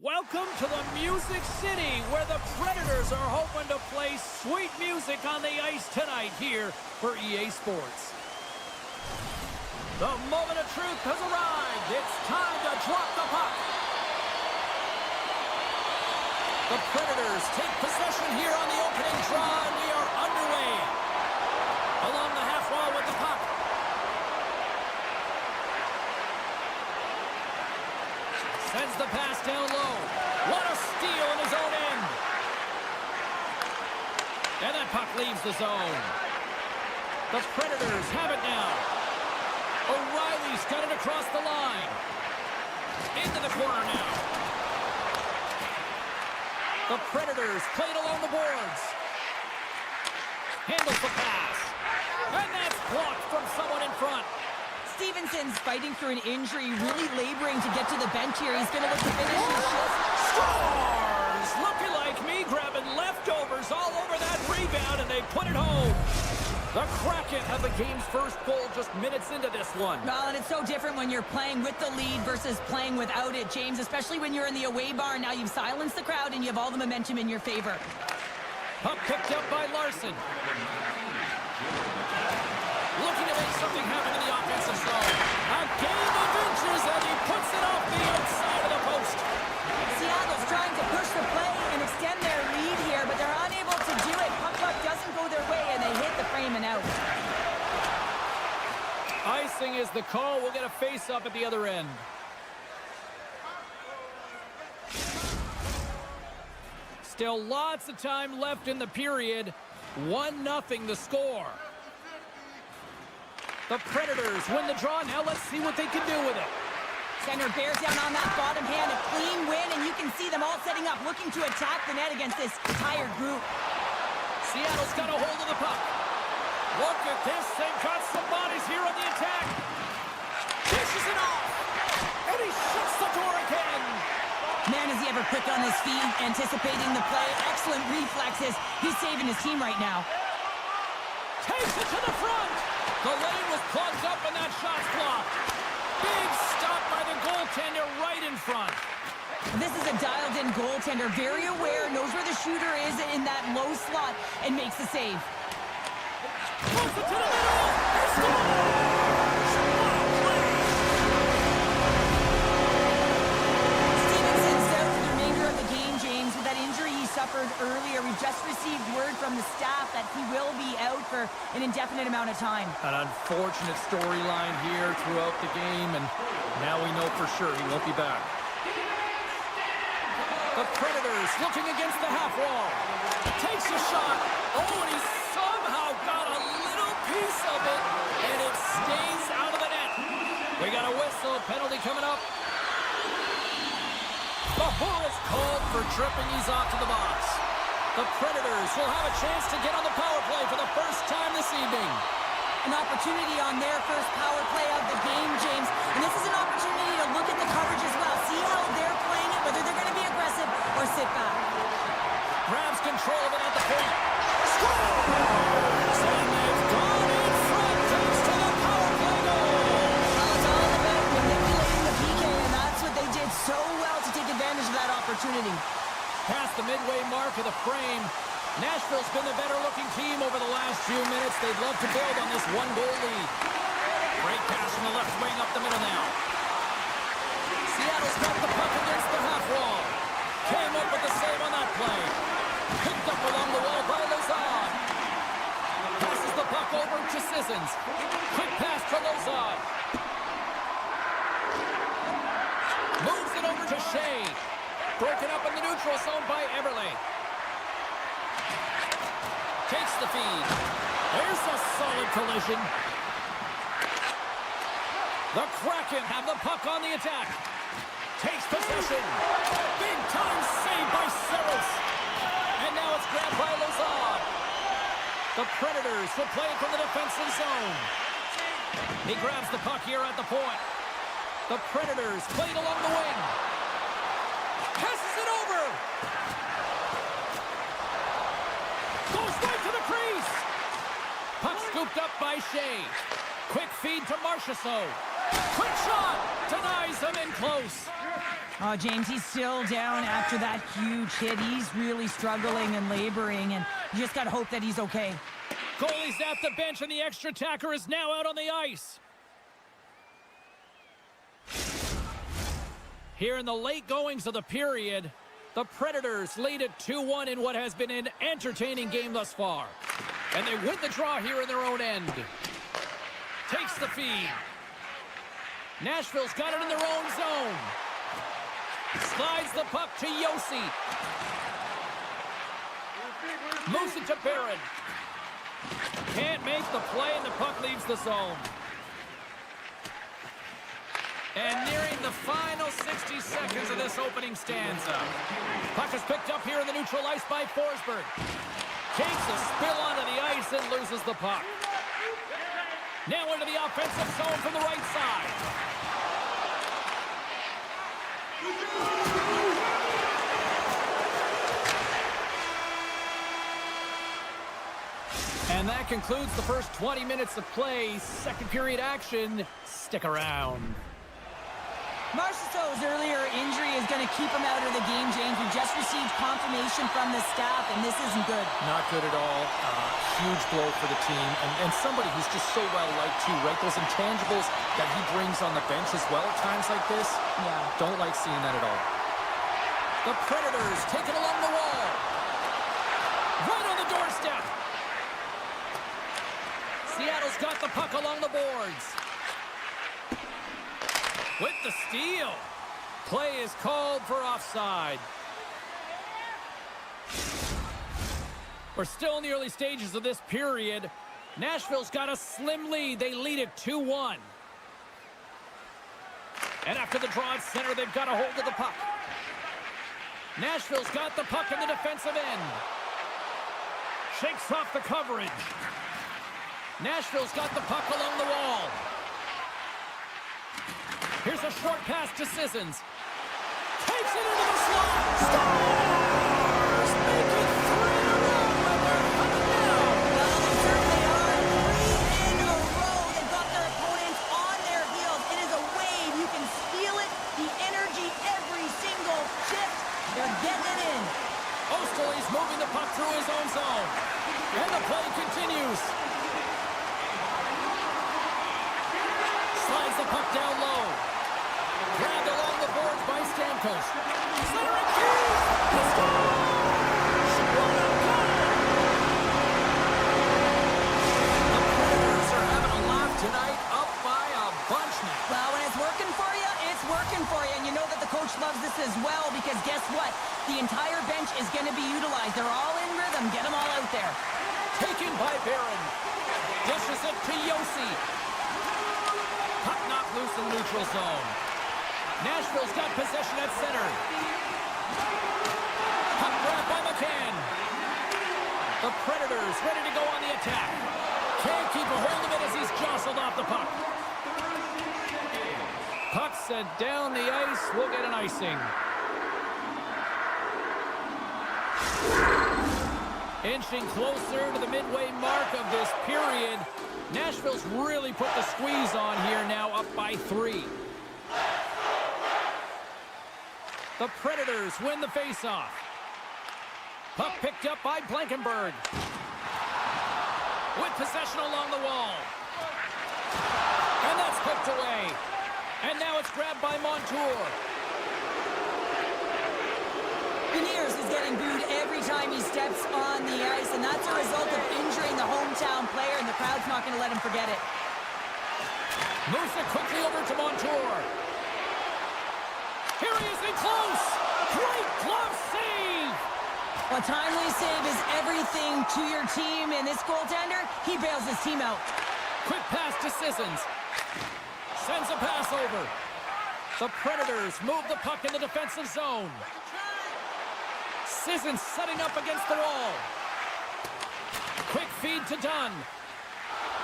Welcome to the Music City, where the Predators are hoping to play sweet music on the ice tonight here for EA Sports. The moment of truth has arrived. It's time to drop the puck. The Predators take possession here on the opening draw, and we are underway. Along the half wall with the puck. Sends the pass down low. What a steal in his own end. And that puck leaves the zone. The Predators have it now. O'Reilly's got it across the line. Into the corner now. The Predators played along the boards. Handles the pass. And that's blocked from someone in front. Stevenson's fighting through an injury, really laboring to get to the bench here. He's going to look to finish his shift. Scores! Looking like me, grabbing leftovers all over that rebound, and they put it home. The Kraken have the game's first goal just minutes into this one. Well, and it's so different when you're playing with the lead versus playing without it, James, especially when you're in the away bar. Now you've silenced the crowd and you have all the momentum in your favor. Puck picked up by Larson. Looking to make something happen in the offensive zone. A game of inches, and he puts it off the outside of the post. Seattle's trying to push the play and extend their lead here, but they're unable to do it. Puck doesn't go their way, and they hit the frame and out. Icing is the call. We'll get a face-up at the other end. Still lots of time left in the period. 1-0 the score. The Predators win the draw. Now let's see what they can do with it. Center bears down on that bottom hand. A clean win, and you can see them all setting up, looking to attack the net against this tired group. Seattle's got a hold of the puck. Look at this. They've got some bodies here on the attack. Dishes it off. And he shuts the door again. Man, is he ever quick on his feet, anticipating the play. Excellent reflexes. He's saving his team right now. Takes it to the front. The lane was plugged up and that shot's blocked. Big stop by the goaltender right in front. This is a dialed-in goaltender, very aware, knows where the shooter is in that low slot, and makes the save. Pulls it to the middle. He scores! Stevenson's out for the remainder of the game, James. With that injury he suffered earlier, we've just received word from the staff that he will be out for an indefinite amount of time. An unfortunate storyline here throughout the game, and now we know for sure he won't be back. The Predators looking against the half wall. Takes a shot. Oh, and he somehow got a little piece of it, and it stays out of the net. We got a whistle. Penalty coming up. Before it's called for tripping, he's off to the box. The Predators will have a chance to get on the power play for the first time this evening. An opportunity on their first power play of the game, James. And this is an opportunity to look at the coverage as well. See how they're playing it, whether they're going to be aggressive or sit back. Grabs control of it at the point. Scores! And they've gone in front thanks to the power play goal. Well, it's all about manipulating the PK, and that's what they did so well to take advantage of that opportunity. Past the midway mark of the frame, Nashville's been the better-looking team over the last few minutes. They'd love to build on this one-goal lead. Great pass from the left wing up the middle now. Seattle's got the puck against the half wall. Came up with the save on that play. Picked up along the wall by Lazard. Passes the puck over to Sissons. Quick pass to Lazard. Moves it over to Shea. Broken up in the neutral zone by Everly. Takes the feed. There's a solid collision. The Kraken have the puck on the attack. Takes possession. Big time save by Saros. And now it's grabbed by Lazard. The Predators will play it from the defensive zone. He grabs the puck here at the point. The Predators played along the wing. Passes it over. Goes right to the crease. Puck scooped up by Shea. Quick feed to Marchessault. Quick shot. Denies him in close. Oh, James, he's still down after that huge hit. He's really struggling and laboring, and you just got to hope that he's okay. Goalie's at the bench, and the extra attacker is now out on the ice. Here in the late goings of the period, the Predators lead it 2-1 in what has been an entertaining game thus far. And they win the draw here in their own end. Takes the feed. Nashville's got it in their own zone. Slides the puck to Yossi. Moves it to Barron. Can't make the play, and the puck leaves the zone. And nearing the final 60 seconds of this opening stanza. Puck is picked up here in the neutral ice by Forsberg. Takes a spill onto the ice and loses the puck. Now into the offensive zone from the right side. And that concludes the first 20 minutes of play. Second period action. Stick around. Marchessault's earlier injury is going to keep him out of the game, James. We just received confirmation from the staff, and this isn't good. Not good at all. Huge blow for the team. And somebody who's just so well-liked, too, right? Those intangibles that he brings on the bench as well at times like this. Yeah. Don't like seeing that at all. The Predators take it along the wall. Right on the doorstep. Seattle's got the puck along the boards. With the steal. Play is called for offside. We're still in the early stages of this period. Nashville's got a slim lead. They lead it 2-1. And after the draw at center, they've got a hold of the puck. Nashville's got the puck in the defensive end. Shakes off the coverage. Nashville's got the puck along the wall. Here's a short pass to Sissons. Takes it into the slot. Stars make it 3 in a row, and they're coming down. Well, they certainly are. 3 in a row. They've got their opponents on their heels. It is a wave. You can feel it. The energy every single shift. They're getting it in. Osterley's moving the puck through his own zone. And the play continues. Slides the puck down low. Grabbed along the boards by Stamkos. Centering key! He scores! What a goal! The Predators are having a laugh tonight, up by a bunch now. Well, when it's working for you, it's working for you. And you know that the coach loves this as well because guess what? The entire bench is going to be utilized. They're all in rhythm. Get them all out there. Taken by Barron. Dishes it to Yossi. Puck knocked loose in neutral zone. Nashville's got possession at center. Puck grabbed by McCann. The Predators ready to go on the attack. Can't keep a hold of it as he's jostled off the puck. Puck sent down the ice. We'll get an icing. Inching closer to the midway mark of this period. Nashville's really put the squeeze on here now, up by 3. The Predators win the faceoff. Puck picked up by Blankenberg. With possession along the wall. And that's picked away. And now it's grabbed by Montour. Beniers is getting booed every time he steps on the ice, and that's a result of injuring the hometown player, and the crowd's not going to let him forget it. Moves it quickly over to Montour. Here he is in close. Great glove save. A timely save is everything to your team, and this goaltender, he bails his team out. Quick pass to Sissons. Sends a pass over. The Predators move the puck in the defensive zone. Sissons setting up against the wall. Quick feed to Dunn.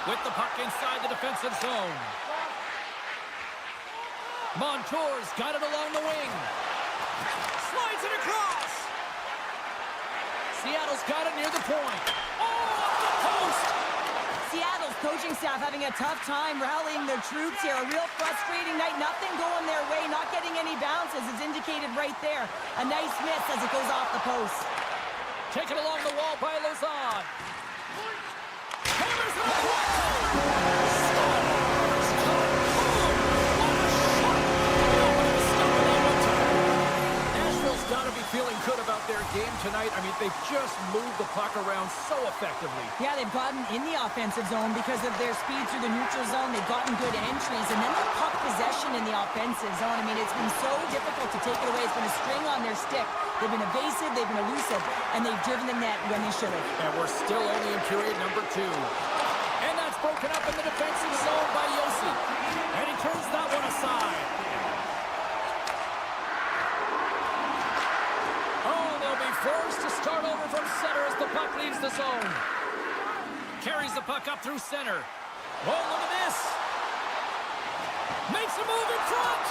With the puck inside the defensive zone. Montour's got it along the wing. Slides it across. Seattle's got it near the point. Oh, off the post. Seattle's coaching staff having a tough time rallying their troops here. A real frustrating night. Nothing going their way. Not getting any bounces is indicated right there. A nice miss as it goes off the post. Taken along the wall by Lozon. Hammers it up. Nashville's got to be feeling good about their game tonight. I mean, they've just moved the puck around so effectively. Yeah, they've gotten in the offensive zone because of their speed through the neutral zone. They've gotten good entries, and then the puck possession in the offensive zone. I mean, it's been so difficult to take it away. It's been a string on their stick. They've been evasive, they've been elusive, and they've driven the net when they should have. And we're still only in period number 2. And that's broken up in the defensive zone by Yossi. And he turns that one aside. Oh, they'll be forced to start over from center as the puck leaves the zone. Carries the puck up through center. Oh, look at this. Makes a move in front.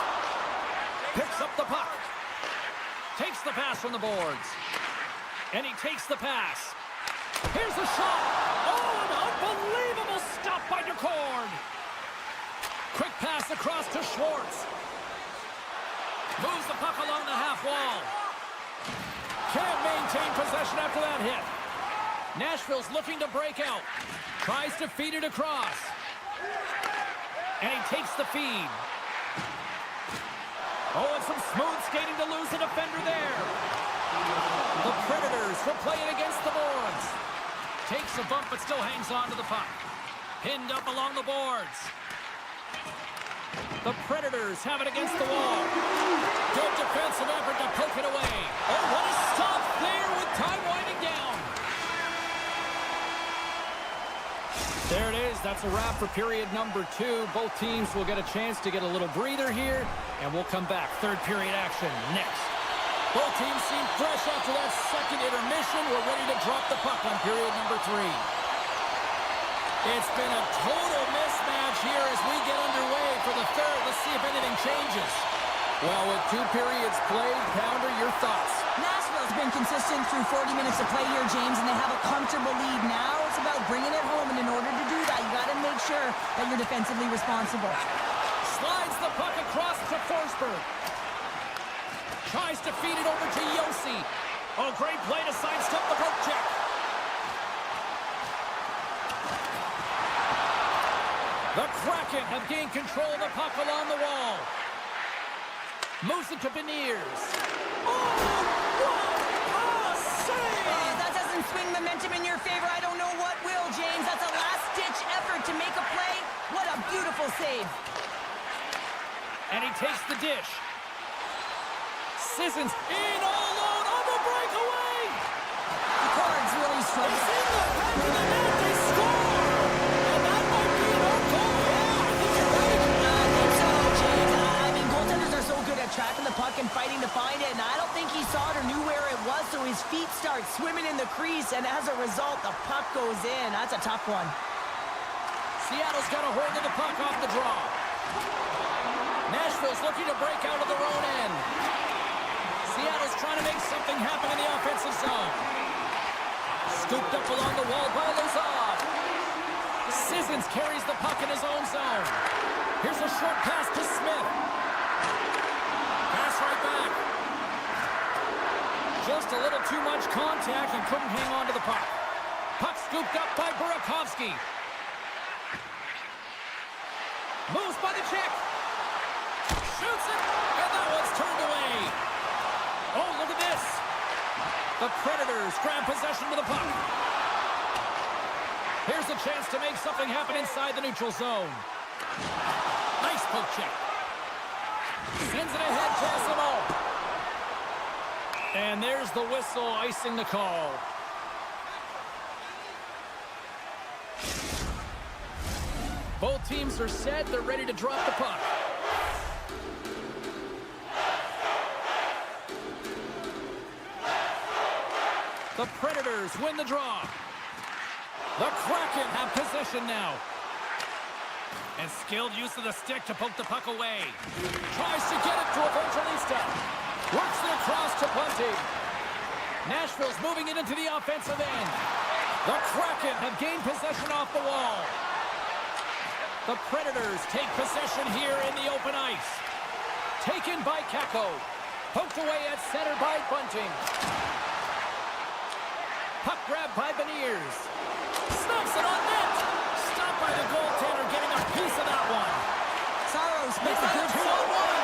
Picks up the puck. Takes the pass from the boards. And he takes the pass. Here's a shot. Oh, an unbelievable stop by DeCord. Quick pass across to Schwartz. Moves the puck along the half wall. Can't maintain possession after that hit. Nashville's looking to break out. Tries to feed it across. And he takes the feed. Oh, and some smooth skating to lose a defender there. The Predators will play it against the boards. Takes a bump, but still hangs on to the puck. Pinned up along the boards. The Predators have it against the wall. Good defensive effort to poke it away. Oh, what a stop there with time winding down. There it is. That's a wrap for period number 2. Both teams will get a chance to get a little breather here, and we'll come back. Third period action next. Both teams seem fresh after that second intermission. We're ready to drop the puck on period number 3. It's been a total mismatch here as we get underway for the third. Let's see if anything changes. Well, with 2 periods played, Pounder, your thoughts? Nashville's been consistent through 40 minutes of play here, James, and they have a comfortable lead. Now it's about bringing it home, and in order to do that, you got to make sure that you're defensively responsible. Slides the puck across to Forsberg. Tries to feed it over to Yossi. Oh, great play to sidestep the poke check. The Kraken have gained control of the puck along the wall. Moves it to Beniers. Oh, what a save! That doesn't swing momentum in your favor. I don't know what will, James. That's a last-ditch effort to make a play. What a beautiful save. And he takes the dish. Sissons in all alone on the breakaway. The Cards really struggle. It's in the back of the net. They score. And that might be an own goal. Yeah, I think you're right. I think so, James. I mean, goaltenders are so good at tracking the puck and fighting to find it, and I don't think he saw it or knew where it was, so his feet start swimming in the crease, and as a result, the puck goes in. That's a tough one. Seattle's got a hold of the puck off the draw. Nashville's looking to break out of their own end. Seattle's trying to make something happen in the offensive zone. Scooped up along the wall by Lozon. Sissons carries the puck in his own zone. Here's a short pass to Smith. Pass right back. Just a little too much contact and couldn't hang on to the puck. Puck scooped up by Burakovsky. Moves by the check. Shoots it, and that one's turned away. Oh, look at this. The Predators grab possession with the puck. Here's a chance to make something happen inside the neutral zone. Nice poke check. Sends it ahead to Samo. And there's the whistle icing the call. Both teams are set. They're ready to drop the puck. The Predators win the draw. The Kraken have possession now. And skilled use of the stick to poke the puck away. Tries to get it to Evangelista. Works it across to Bunting. Nashville's moving it into the offensive end. The Kraken have gained possession off the wall. The Predators take possession here in the open ice. Taken by Kako. Poked away at center by Bunting. Puck grab by Beniers. Snaps it on net. Stopped by the goaltender, getting a piece of that one. Saros makes a good 2-on-1.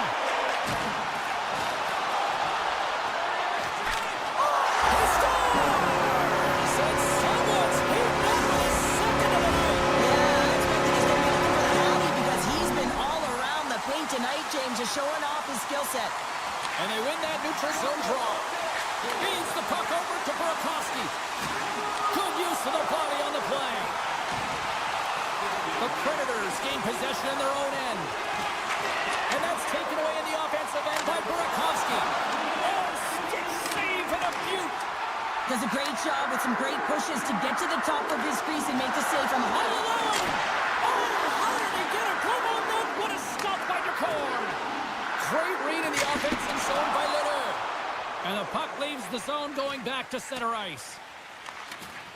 He scores! And someone's heating up for the second of the night. Yeah, I expected he's going to be looking for the alley because he's been all around the paint tonight, James, just showing off his skill set. And they win that neutral zone draw. Feeds the puck over to Burakovsky. Good use of the body on the play. The Predators gain possession in their own end. And that's taken away in the offensive end by Burakovsky. Oh, stick save and a beaut. Does a great job with some great pushes to get to the top of his crease and make the save from high. Oh, how did he get a glove on that? What a stop by Decorn. Great read in the offensive zone by Ledoux. And the puck leaves the zone going back to center ice.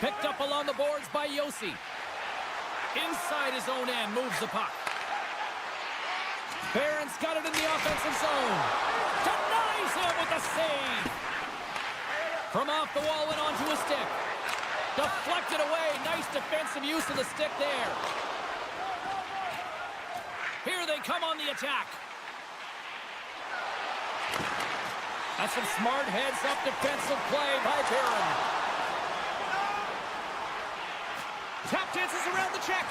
Picked up along the boards by Yossi. Inside his own end, moves the puck. Barron's got it in the offensive zone. Denies him with the save. From off the wall and onto a stick. Deflected away. Nice defensive use of the stick there. Here they come on the attack. That's some smart heads-up defensive play by Barron. Tap dances around the check.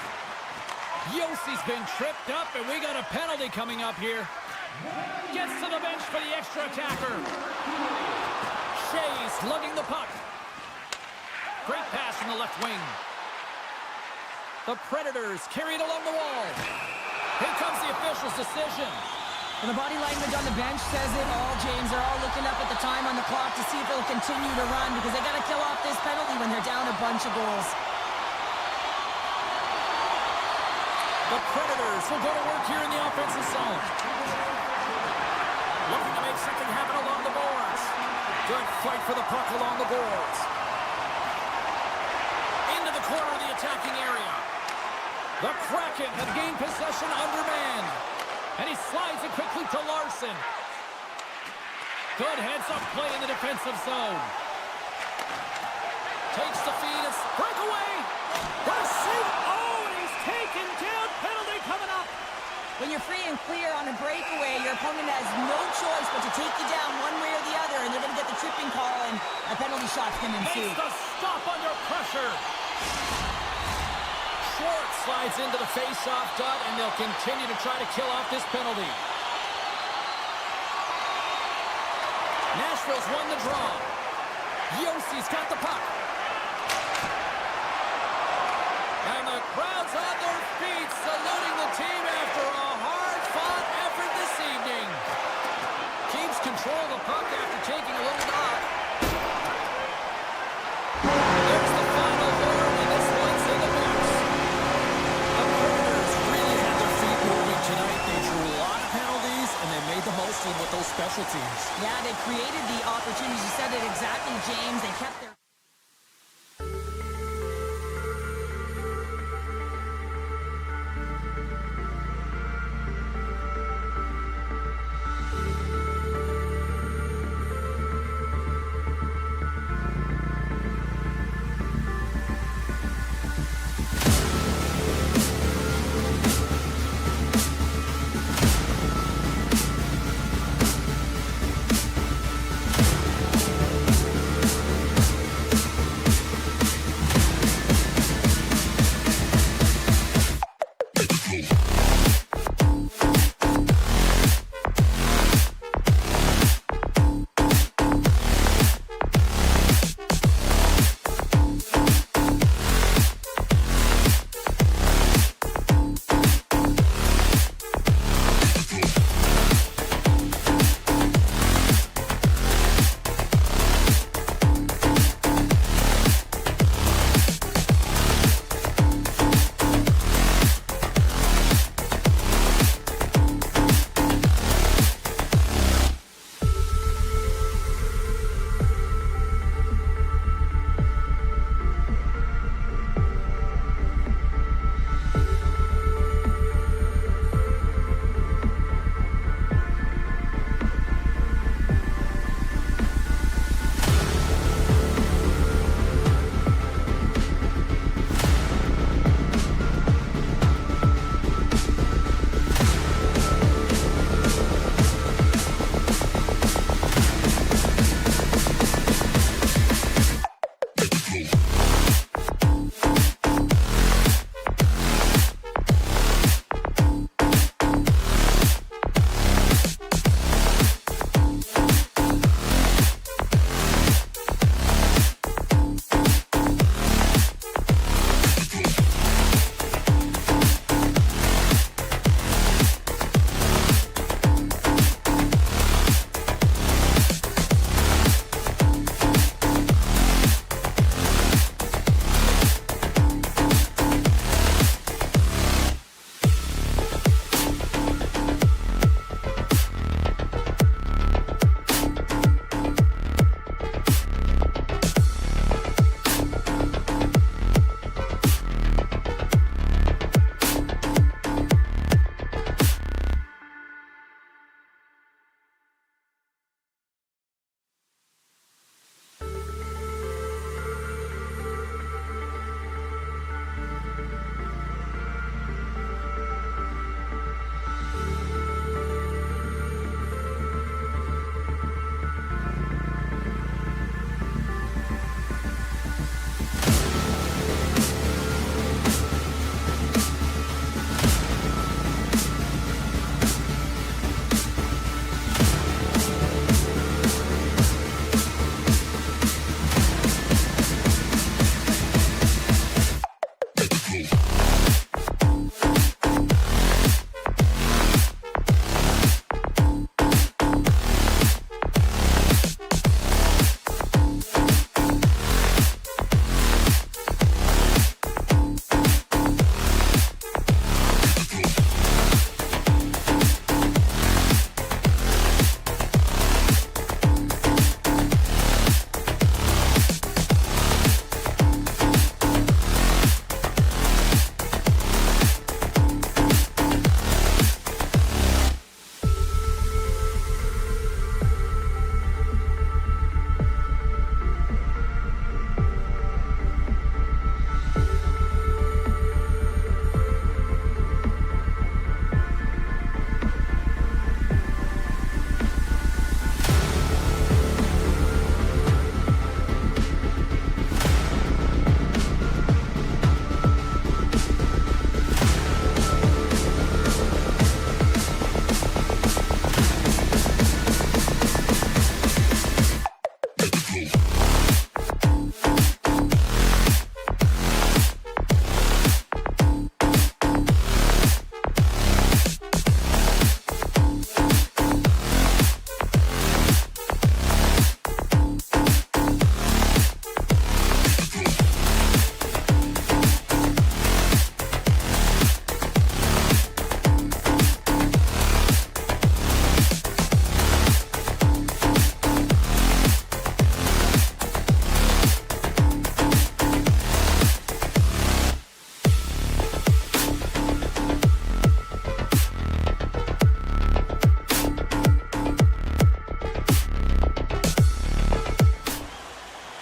Yossi's been tripped up, and we got a penalty coming up here. Gets to the bench for the extra attacker. Shea's lugging the puck. Great pass from the left wing. The Predators carry it along the wall. Here comes the official's decision. And the body language on the bench says it all, James. They're all looking up at the time on the clock to see if they'll continue to run because they got to kill off this penalty when they're down a bunch of goals. The Predators will go to work here in the offensive zone. Looking to make something happen along the boards. Good fight for the puck along the boards. Into the corner of the attacking area. The Kraken have gained possession undermanned. And he slides it quickly to Larson. Good heads-up play in the defensive zone. Takes the feed. It's breakaway. What a save. Oh, and he's taken down. Penalty coming up. When you're free and clear on a breakaway, your opponent has no choice but to take you down one way or the other, and they're going to get the tripping call, and a penalty shot's going to ensue. Makes the stop under pressure. Schwartz slides into the face-off dot, and they'll continue to try to kill off this penalty. Nashville's won the draw. Yossi's got the puck. And the crowd's on their feet, saluting the team after a hard-fought effort this evening. Keeps control of the puck after taking a little knock. There's the final word, and this one's in the books. The Predators really had their feet moving tonight. They drew a lot of penalties, and they made the most of them with those special teams. Yeah, they created the opportunities. You said it exactly, James. They kept their...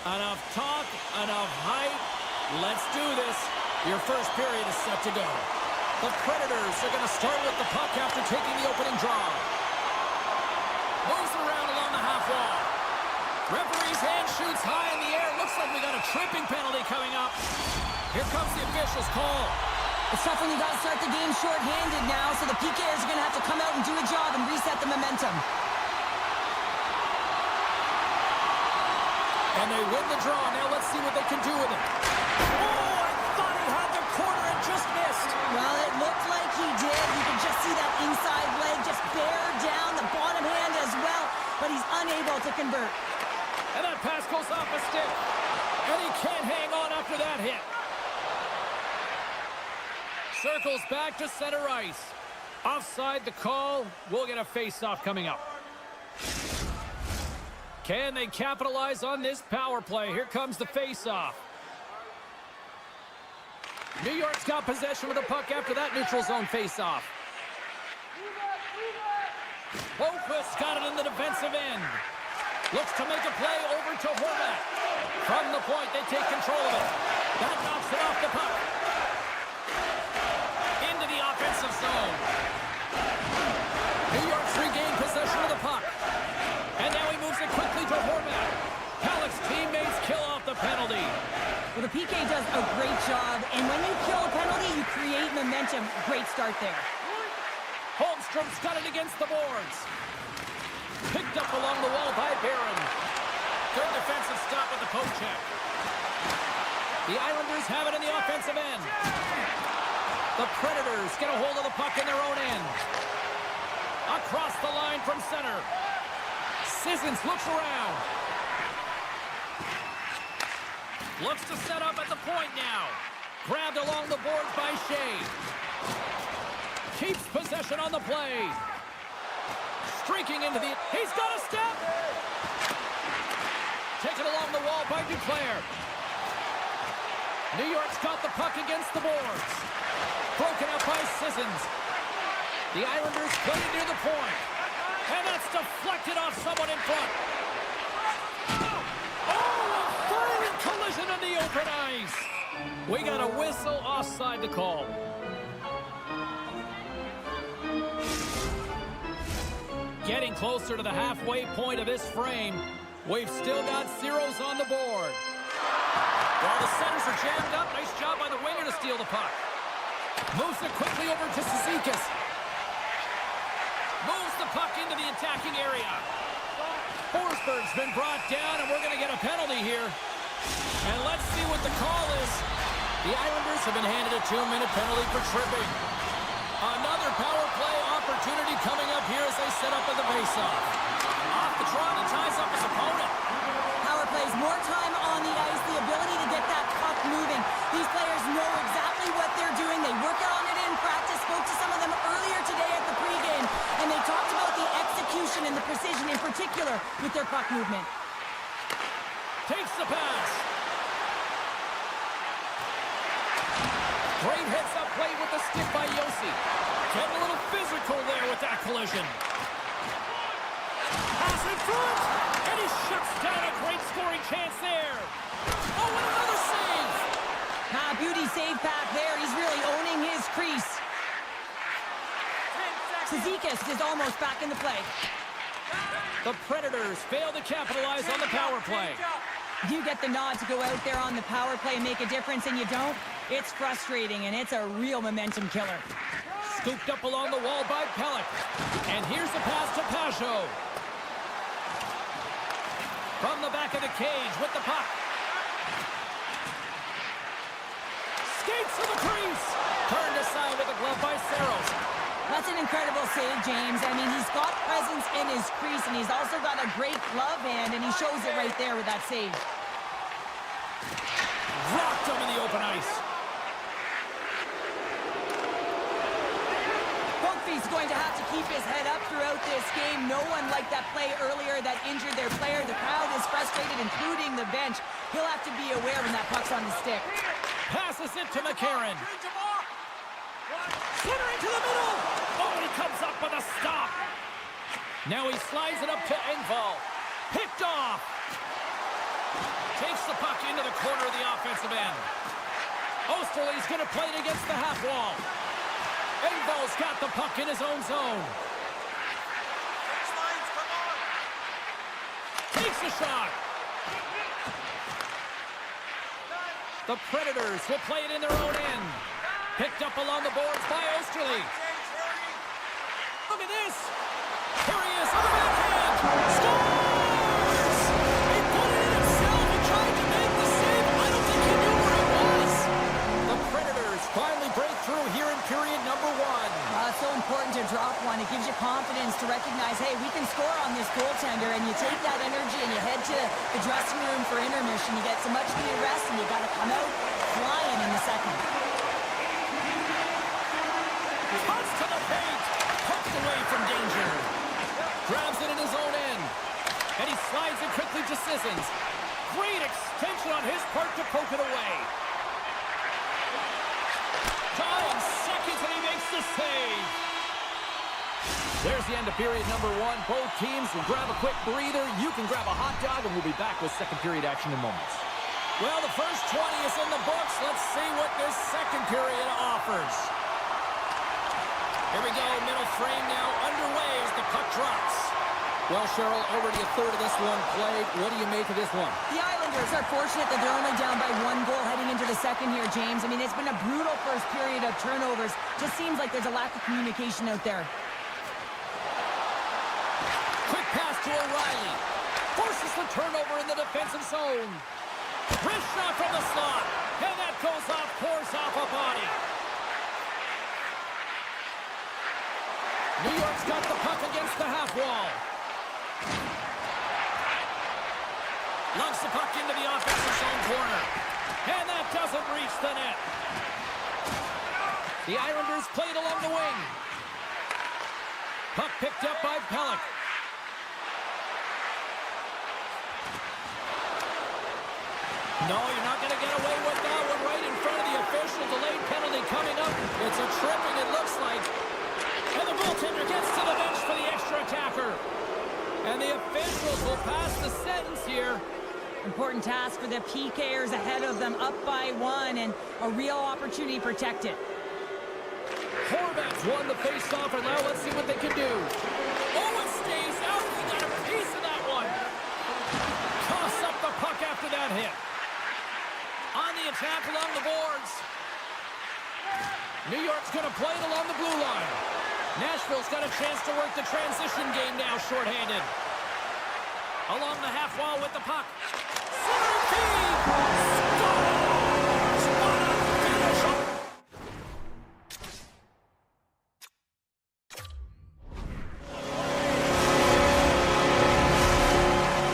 Enough talk, enough hype. Let's do this. Your first period is set to go. The Predators are going to start with the puck after taking the opening draw. Moves it around along the half wall. Referee's hand shoots high in the air. Looks like we got a tripping penalty coming up. Here comes the official's call. It's tough when you got to start the game short-handed now, so the PKers are going to have to come out and do a job and reset the momentum. And they win the draw. Now let's see what they can do with it. Oh, I thought he had the corner and just missed. Well, it looked like he did. You can just see that inside leg just bear down the bottom hand as well, but he's unable to convert. And that pass goes off a stick. And he can't hang on after that hit. Circles back to center ice. Offside the call. We'll get a face-off coming up. Can they capitalize on this power play? Here comes the face-off. New York's got possession of the puck after that neutral zone face-off. Boquist got it in the defensive end. Looks to make a play over to Horvat. From the point, they take control of it. That knocks it off the puck. Into the offensive zone. New York's regained possession of the puck. And now he moves it quickly to Horvat. Halleck's teammates kill off the penalty. Well, the PK does a great job, and when you kill a penalty, you create momentum. Great start there. Holmstrom's got it against the boards. Picked up along the wall by Barron. Good defensive stop with the poke check. The Islanders have it in the offensive end. The Predators get a hold of the puck in their own end. Across the line from center. Sissons looks around. Looks to set up at the point now. Grabbed along the boards by Shea. Keeps possession on the play. Streaking into the... He's got a step! Taken along the wall by Duclair. New York's got the puck against the boards. Broken up by Sissons. The Islanders play near the point. And that's deflected off someone in front. Oh, a violent collision on the open ice. We got a whistle offside the call. Getting closer to the halfway point of this frame. We've still got zeros on the board. While the centers are jammed up, nice job by the winger to steal the puck. Moves it quickly over to Cizikas. Moves the puck into the attacking area. Forsberg's been brought down, and we're going to get a penalty here. And let's see what the call is. The Islanders have been handed a 2-minute penalty for tripping. Another power play opportunity coming up here as they set up at the faceoff. Off the draw, and ties up his opponent. Power plays, more time on the ice, the ability to get that puck moving. These players know exactly what they're doing. They work on it in practice. Spoke to some of them earlier today at the pregame, and they talked about the execution and the precision in particular with their puck movement. Takes the pass. Great heads-up play with the stick by Yossi. Getting a little physical there with that collision. Pass in front, and he shuts down a great scoring chance there. Oh, and another save. Beauty save back there. He's really owning his crease. Cizikas is almost back in the play. The Predators fail to capitalize on the power play. You get the nod to go out there on the power play and make a difference, and you don't. It's frustrating, and it's a real momentum killer. Scooped up along the wall by Pelech. And here's the pass to Pajot. From the back of the cage with the puck. Skates to the crease. Turned aside with a glove by Saros. That's an incredible save, James. I mean, he's got presence in his crease, and he's also got a great glove hand, and he shows it right there with that save. Rocked him in the open ice. He's going to have to keep his head up throughout this game. No one liked that play earlier that injured their player. The crowd is frustrated, including the bench. He'll have to be aware when that puck's on the stick. Passes it to McCarron. Centering to the middle. Oh, he comes up with a stop. Now he slides it up to Engvall. Picked off. Takes the puck into the corner of the offensive end. Osterley's going to play it against the half wall. Engvall's got the puck in his own zone. Takes a shot. The Predators will play it in their own end. Picked up along the boards by Osterley. Look at this. Here he is on the backhand. Scores! He put it in himself and tried to make the save. I don't think he knew where it was. The Predators finally break through here in period number 1. It's so important to drop one. It gives you confidence to recognize, hey, we can score on this goaltender, and you take that energy and you head to the dressing room for intermission. You get some much-needed rest, and you got to come out flying in the second. Cuts to the paint. Poked away from danger. Grabs it in his own end. And he slides it quickly to Sissons. Great extension on his part to poke it away. 9 seconds and he makes the save. There's the end of period number 1. Both teams will grab a quick breather. You can grab a hot dog, and we'll be back with second period action in moments. Well, the first 20 is in the books. Let's see what this second period offers. Here we go, middle frame now underway as the puck drops. Well, Cheryl, already a third of this one played. What do you make of this one? The Islanders are fortunate that they're only down by 1 goal heading into the second here, James. I mean, it's been a brutal first period of turnovers. Just seems like there's a lack of communication out there. Quick pass to O'Reilly. Forces the turnover in the defensive zone. Wrist shot from the slot. And that goes off, pours off a body. New York's got the puck against the half wall. Lumps the puck into the offensive zone corner. And that doesn't reach the net. The Islanders played along the wing. Puck picked up by Pelech. No, you're not going to get away with that one right in front of the official. Delayed penalty coming up. It's a tripping, it looks like. And the goaltender gets to the bench for the extra attacker. And the officials will pass the sentence here. Important task for the PKers ahead of them, up by 1, and a real opportunity protected. Horvat's won the face-off, and now let's see what they can do. Oh, it stays out. We got a piece of that one. Toss up the puck after that hit. On the attack along the boards. New York's going to play it along the blue line. Nashville's got a chance to work the transition game now, shorthanded. Along the half wall with the puck. Center feed! Scores! What a finish!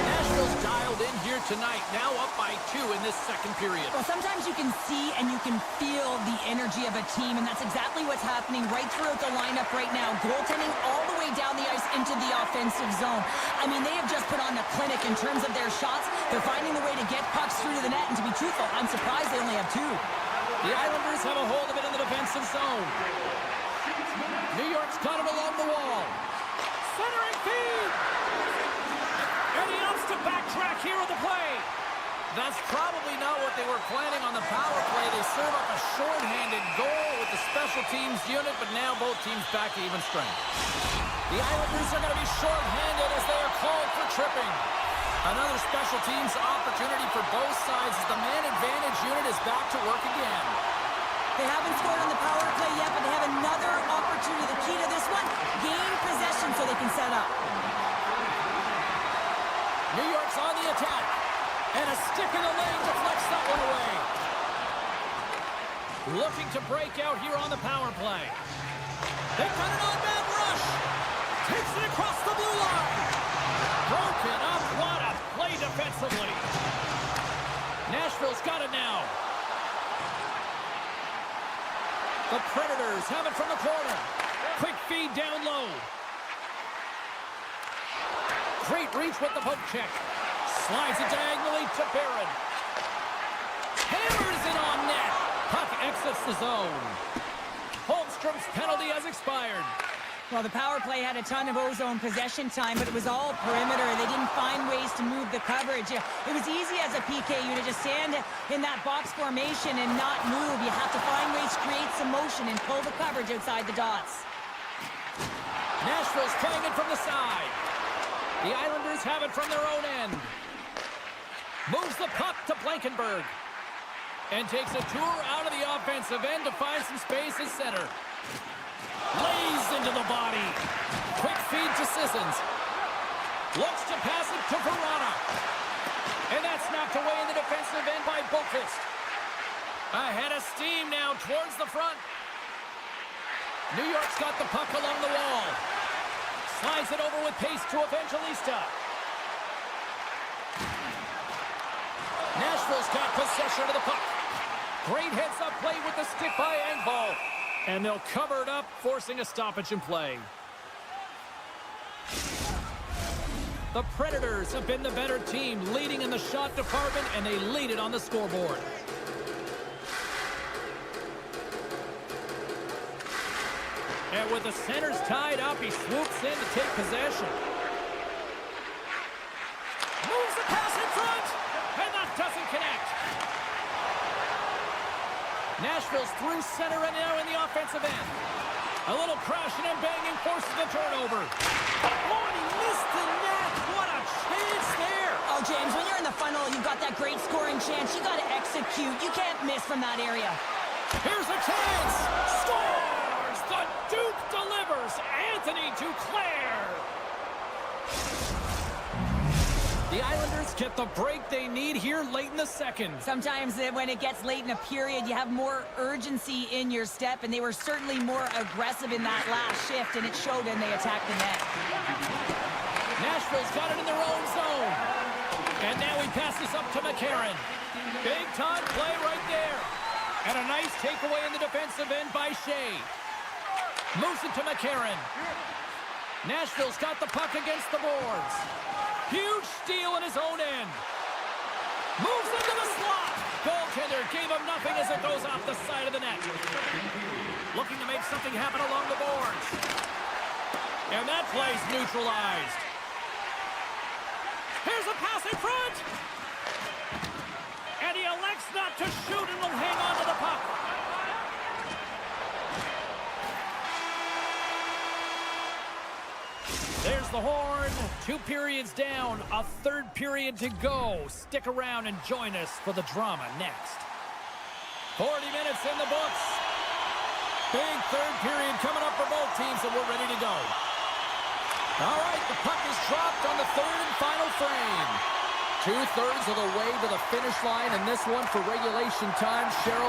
Nashville's dialed in here tonight, now up by 2 in this second period. Well, sometimes you can see and you can feel the energy of a team, and that's exactly what's happening right throughout the lineup right now. Goaltending all the way down the ice into the offensive zone. I mean, they have just put on a clinic in terms of their shots. They're finding the way to get pucks through to the net, and to be truthful, I'm surprised they only have 2. The Islanders have a hold of it in the defensive zone. New York's got it along the wall. Centering feed! And he opts to backtrack here on the play. That's probably not what they were planning on the power play. They serve up a short-handed goal with the special teams unit, but now both teams back to even strength. The Islanders are going to be short-handed as they are called for tripping. Another special teams opportunity for both sides as the man advantage unit is back to work again. They haven't scored on the power play yet, but they have another opportunity. The key to this one, gain possession so they can set up. New York's on the attack. And a stick in the lane deflects that one away. Looking to break out here on the power play. They've got an on-man rush. Takes it across the blue line. Broken up. What a play defensively. Nashville's got it now. The Predators have it from the corner. Quick feed down low. Great reach with the poke check. Slides it diagonally to Barron. Hammers it on net. Puck exits the zone. Holmstrom's penalty has expired. Well, the power play had a ton of ozone possession time, but it was all perimeter. They didn't find ways to move the coverage. It was easy as a PKU to just stand in that box formation and not move. You have to find ways to create some motion and pull the coverage outside the dots. Nashville's playing it from the side. The Islanders have it from their own end. Moves the puck to Blankenberg. And takes a tour out of the offensive end to find some space at center. Lays into the body. Quick feed to Sissons. Looks to pass it to Verona. And that's knocked away in the defensive end by Boqvist. Ahead of steam now towards the front. New York's got the puck along the wall. Slides it over with pace to Evangelista. Nashville's got possession of the puck. Great heads-up play with the stick by Engvall. And they'll cover it up, forcing a stoppage in play. The Predators have been the better team, leading in the shot department, and they lead it on the scoreboard. And with the centers tied up, he swoops in to take possession. Moves the pass in front, and that doesn't connect. Nashville's through center and now in the offensive end. A little crashing and banging forces the turnover. Oh, and he missed the net. What a chance there. Oh, James, when you're in the funnel, you've got that great scoring chance. You got to execute. You can't miss from that area. Here's a chance. Scores! The Duke delivers. Anthony Duclair. The Islanders get the break they need here late in the second. Sometimes when it gets late in a period, you have more urgency in your step, and they were certainly more aggressive in that last shift, and it showed when they attacked the net. Nashville's got it in their own zone. And now he passes up to McCarron. Big time play right there. And a nice takeaway in the defensive end by Shea. Moves it to McCarron. Nashville's got the puck against the boards. Huge steal in his own end. Moves into the slot. Goaltender gave him nothing as it goes off the side of the net. Looking to make something happen along the boards. And that play's neutralized. Here's a pass in front. And he elects not to shoot and will hang on to the puck. There's the horn. 2 periods down. A third period to go. Stick around and join us for the drama next. 40 minutes in the books. Big third period coming up for both teams, and we're ready to go. All right, the puck is dropped on the third and final frame. 2/3 of the way to the finish line, and this one for regulation time. Cheryl,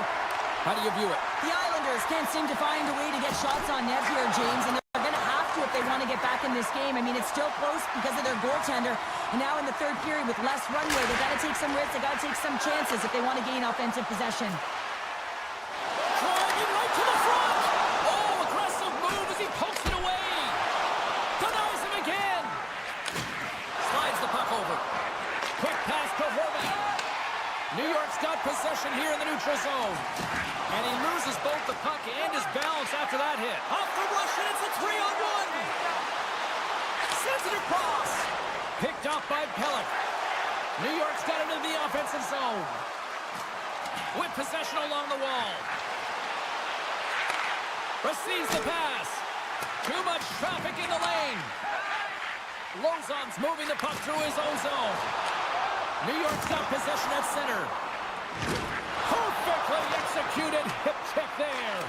how do you view it? The Islanders can't seem to find a way to get shots on net here, James, and they're going to have to if they want to get back in this game. I mean, it's still close because of their goaltender, and now in the third period with less runway, they've got to take some risks, they've got to take some chances if they want to gain offensive possession. Driving right to the front! Oh, aggressive move as he pokes it away! Denies him again! Slides the puck over. Quick pass to Horvat. New York's got possession here in the neutral zone. And he loses both the puck and his balance after that hit. Off the rush, and it's a 3-on-1. Sends it across. Picked off by Pellick. New York's got into the offensive zone. With possession along the wall. Receives the pass. Too much traffic in the lane. Lozon's moving the puck through his own zone. New York's got possession at center. Perfectly executed hip check there.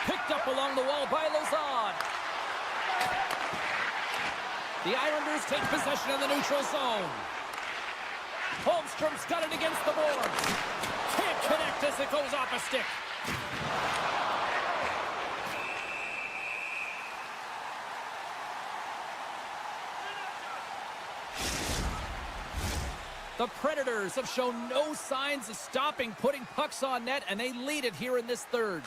Picked up along the wall by Lozon. The Islanders take possession in the neutral zone. Holmstrom's got it against the boards. Can't connect as it goes off a stick. The Predators have shown no signs of stopping putting pucks on net, and they lead it here in this third.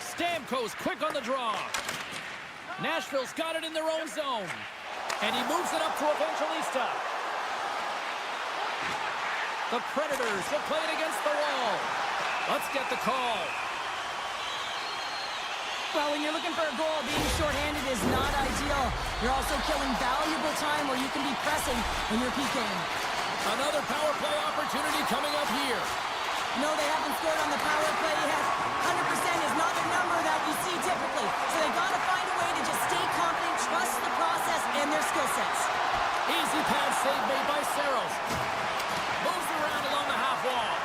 Stamkos quick on the draw. Nashville's got it in their own zone. And he moves it up to Evangelista. The Predators have played against the wall. Let's get the call. Well, when you're looking for a goal, being shorthanded is not ideal. You're also killing valuable time where you can be pressing when you're PKing. Another power play opportunity coming up here. No, they haven't scored on the power play yet. 100% is not the number that you see typically. So they've got to find a way to just stay confident, trust the process and their skill sets. Easy pad save made by Saros. Moves around along the half wall.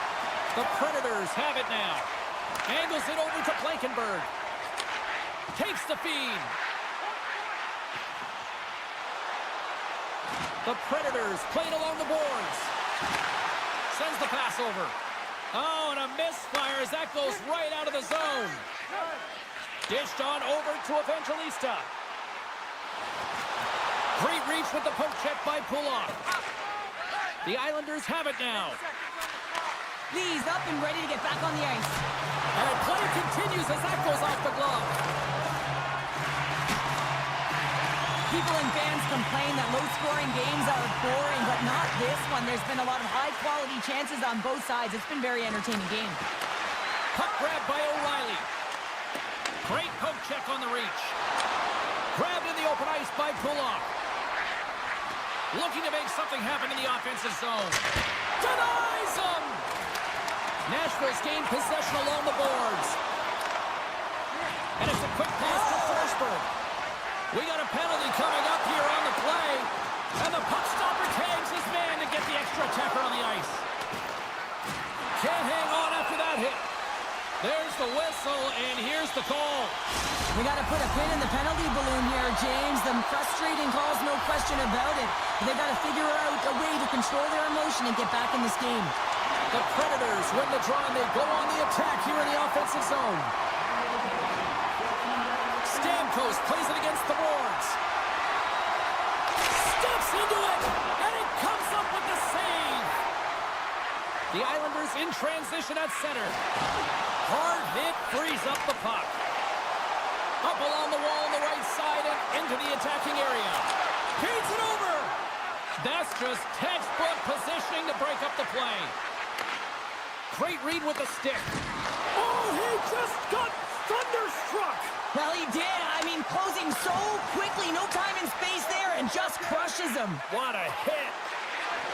The Predators have it now. Angles it over to Blankenberg. Takes the feed. The Predators playing along the boards. Sends the pass over. Oh, and a misfire as that goes right out of the zone. Dished on over to Evangelista. Great reach with the poke check by Pulloff. The Islanders have it now. Lee's up and ready to get back on the ice. And play continues as that goes off the glove. People and fans complain that low-scoring games are boring, but not this one. There's been a lot of high-quality chances on both sides. It's been a very entertaining game. Puck grab by O'Reilly. Great poke check on the reach. Grabbed in the open ice by Pulloff. Looking to make something happen in the offensive zone. Denies him! Nashville's gained possession along the boards. And it's a quick pass to Forsberg. We got a penalty coming up here on the play. And the puck stopper tags his man to get the extra attacker on the ice. Can't hang on after that hit. There's the whistle, and here's the call. We got to put a pin in the penalty balloon here, James. The frustrating calls, no question about it. They got to figure out a way to control their emotion and get back in this game. The Predators win the draw, and they go on the attack here in the offensive zone. Stamkos plays it against the boards. Steps into it, and it comes up with the save. The Islanders in transition at center. Hard hit frees up the puck. Up along the wall on the right side and into the attacking area. Feeds it over. That's just textbook positioning to break up the play. Great read with the stick. Oh, he just got thunderstruck. Well, he did. I mean, closing so quickly, no time and space there, and just crushes him. What a hit.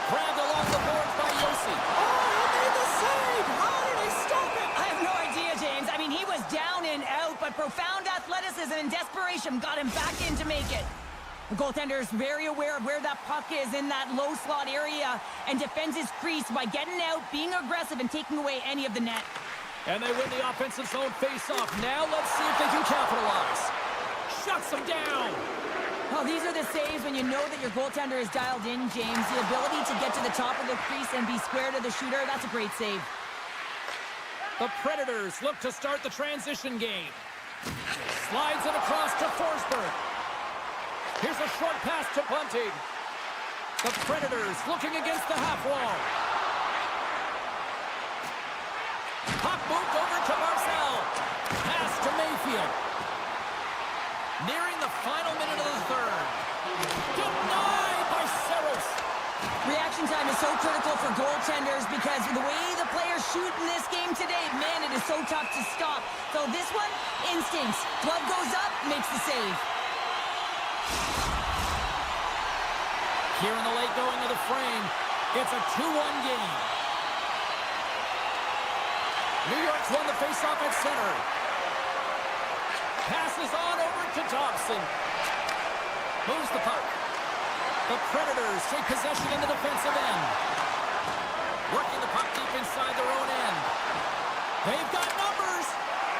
Grabbed along the boards by Yossi. Oh, he made the save. How did he stop it? I have no idea, James. I mean, he was down and out, but profound athleticism and desperation got him back in to make it. The goaltender is very aware of where that puck is in that low slot area and defends his crease by getting out, being aggressive, and taking away any of the net. And they win the offensive zone face-off. Now let's see if they can capitalize. Shuts them down. Well, these are the saves when you know that your goaltender is dialed in, James. The ability to get to the top of the crease and be square to the shooter, that's a great save. The Predators look to start the transition game. Slides it across to Forsberg. Here's a short pass to Bunting. The Predators looking against the half wall. Puck moved over to Marcel. Pass to Mayfield. Nearing the final minute of the third. Denied by Saros. Reaction time is so critical for goaltenders because the way the players shoot in this game today, man, it is so tough to stop. So this one, instincts. Glove goes up, makes the save. Here in the late going of the frame, it's a 2-1 game. New York's won the faceoff at center. Passes on over to Dobson. Moves the puck. The Predators take possession in the defensive end. Working the puck deep inside their own end. They've got numbers.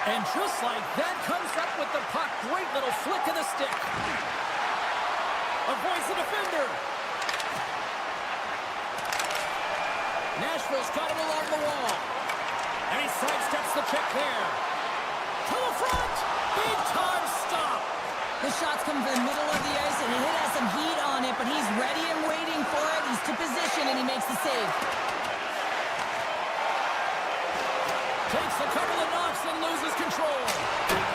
And just like that, comes up with the puck. Great little flick of the stick. Avoids the defender. Nashville's got it along the wall. And he sidesteps the kick there. To the front. Big time stop. The shot's coming from the middle of the ice, and the hit has some heat on it, but he's ready and waiting for it. He's to position, and he makes the save. Takes a couple of knocks and loses control.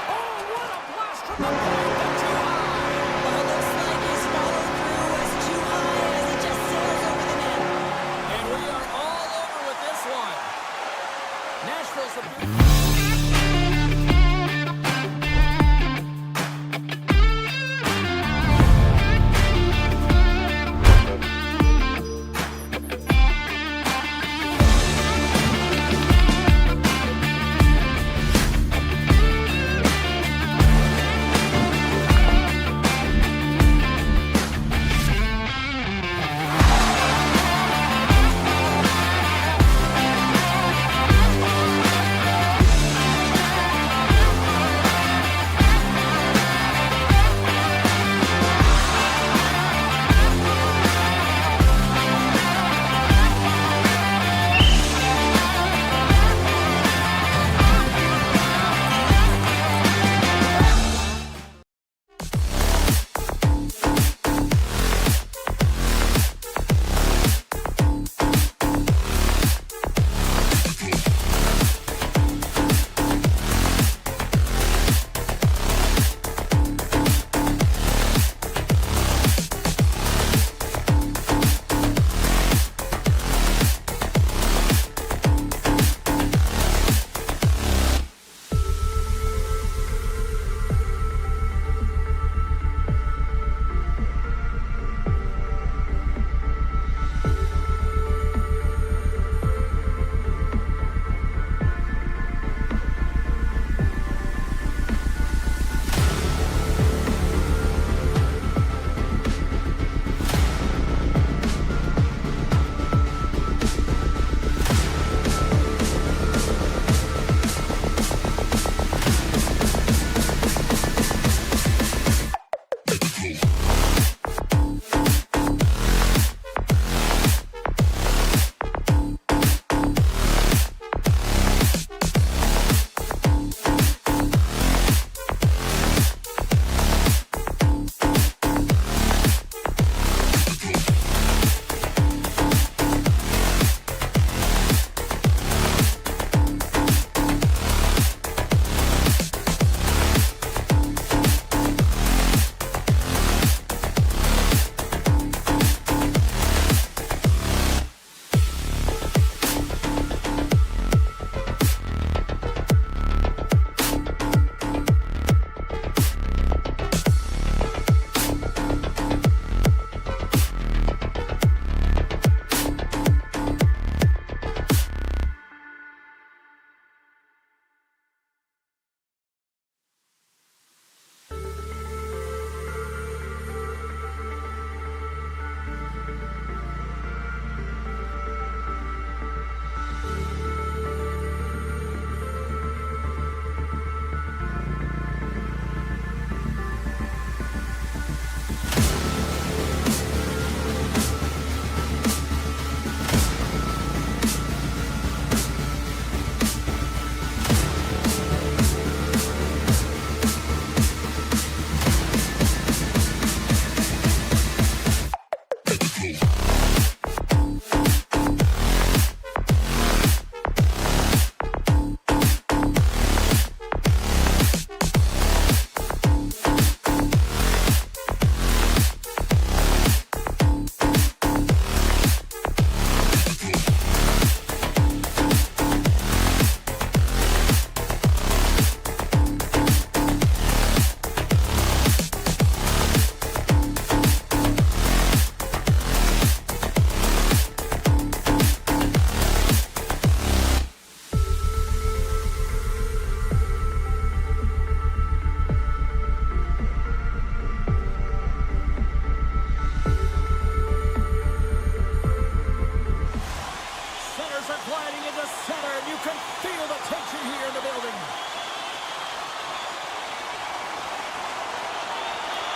Oh, what a blast from the point, but too high. Well, it looks like his follow-through was too high as he just sails over the net. And we are all over with this one. Nashville's a big...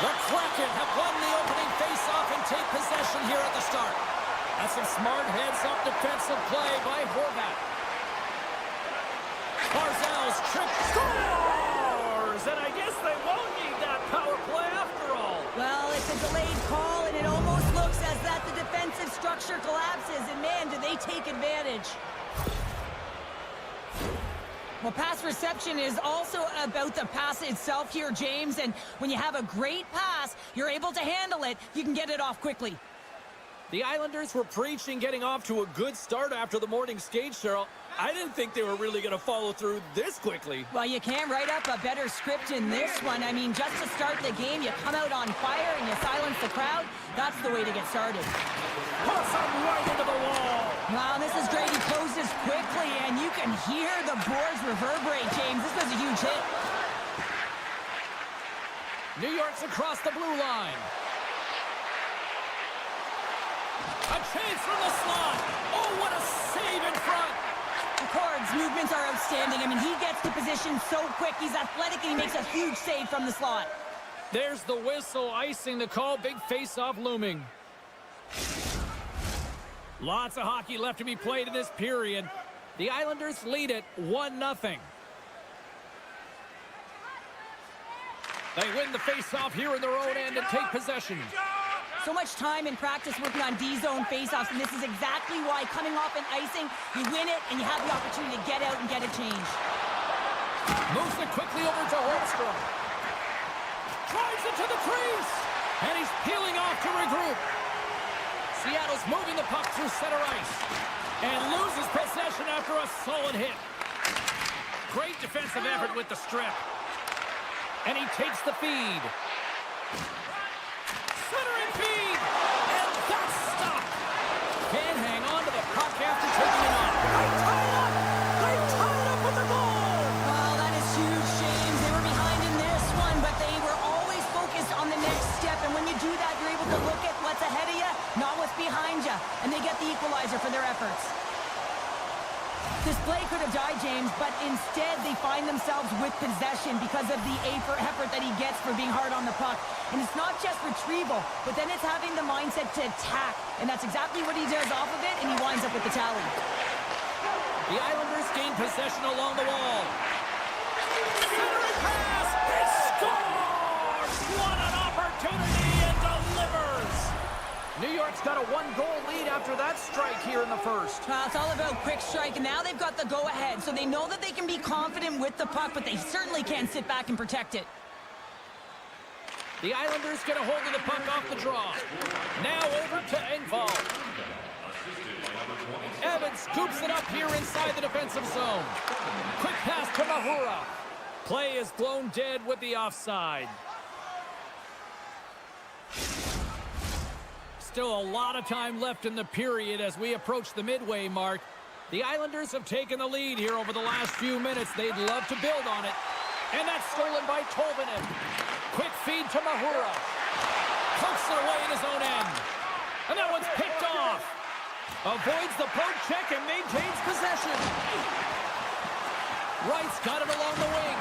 The Kraken have won the opening face-off and take possession here at the start. That's some smart heads-up defensive play by Horvat. Barzal's trick scores! And I guess they won't need that power play after all. Well, it's a delayed call, and it almost looks as that the defensive structure collapses. And man, do they take advantage. Well, pass reception is also about the pass itself here, James. And when you have a great pass, you're able to handle it. You can get it off quickly. The Islanders were preaching getting off to a good start after the morning skate, Cheryl. I didn't think they were really going to follow through this quickly. Well, you can't write up a better script in this one. I mean, just to start the game, you come out on fire and you silence the crowd. That's the way to get started. Puts him right into the wall. Wow, this is great. He closes quickly, and you can hear the boards reverberate, James. This was a huge hit. New York's across the blue line. A chance from the slot. Oh, what a save in front. McCord's movements are outstanding. I mean, he gets to position so quick. He's athletic, and he makes a huge save from the slot. There's the whistle, icing the call. Big face-off looming. Lots of hockey left to be played in this period. The Islanders lead it 1-0. They win the face-off here in their own end and take possession. So much time in practice working on D-zone face-offs, and this is exactly why coming off an icing, you win it, and you have the opportunity to get out and get a change. Moves it quickly over to Holmstrom. Drives it to the crease, and he's peeling off to regroup. Seattle's moving the puck through center ice and loses possession after a solid hit. Great defensive effort with the strip. And he takes the feed. Centering feed! And that's stopped. Can't hang on to the puck after taking it on. They tie it up! They tie it up with the goal! Oh, that is huge, James. They were behind in this one, but they were always focused on the next step. And when you do that, you're able to look at what's ahead of you, not what's behind you. And they get the equalizer for their efforts. This play could have died, James, but instead they find themselves with possession because of the effort that he gets for being hard on the puck. And it's not just retrieval, but then it's having the mindset to attack. And that's exactly what he does off of it, and he winds up with the tally. The Islanders gain possession along the wall. Centering pass! He scores! What an opportunity, and delivers! New York's got a one-goal lead after that strike here in the first. Well, it's all about quick strike, and now they've got the go-ahead, so they know that they can be confident with the puck, but they certainly can't sit back and protect it. The Islanders get a hold of the puck off the draw. Now over to Engvall. Evans scoops it up here inside the defensive zone. Quick pass to Mahura. Play is blown dead with the offside. Still a lot of time left in the period as we approach the midway mark. The Islanders have taken the lead here over the last few minutes. They'd love to build on it. And that's stolen by Tolvanen. Quick feed to Mahura. Pokes it away in his own end. And that one's picked off. Avoids the poke check and maintains possession. Wright's got it along the wing.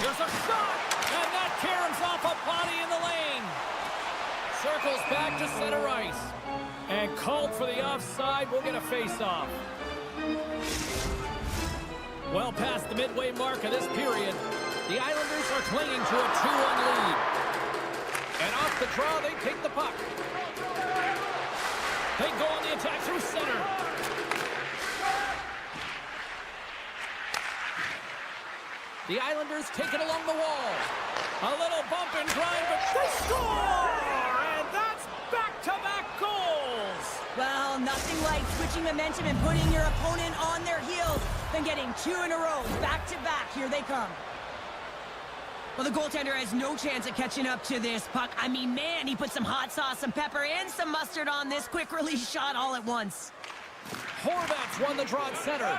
There's a shot. And that caroms off a body in the lane. Circles back to center ice. And called for the offside. We'll get a face-off. Well past the midway mark of this period, the Islanders are clinging to a 2-1 lead. And off the draw, they take the puck. They go on the attack through center. The Islanders take it along the wall. A little bump and grind, but they score! And that's back-to-back goals! Well, nothing like switching momentum and putting your opponent on their heels than getting two in a row, back-to-back. Here they come. Well, the goaltender has no chance of catching up to this puck. I mean, man, he put some hot sauce, some pepper, and some mustard on this quick release shot all at once. Horvat's won the draw at center.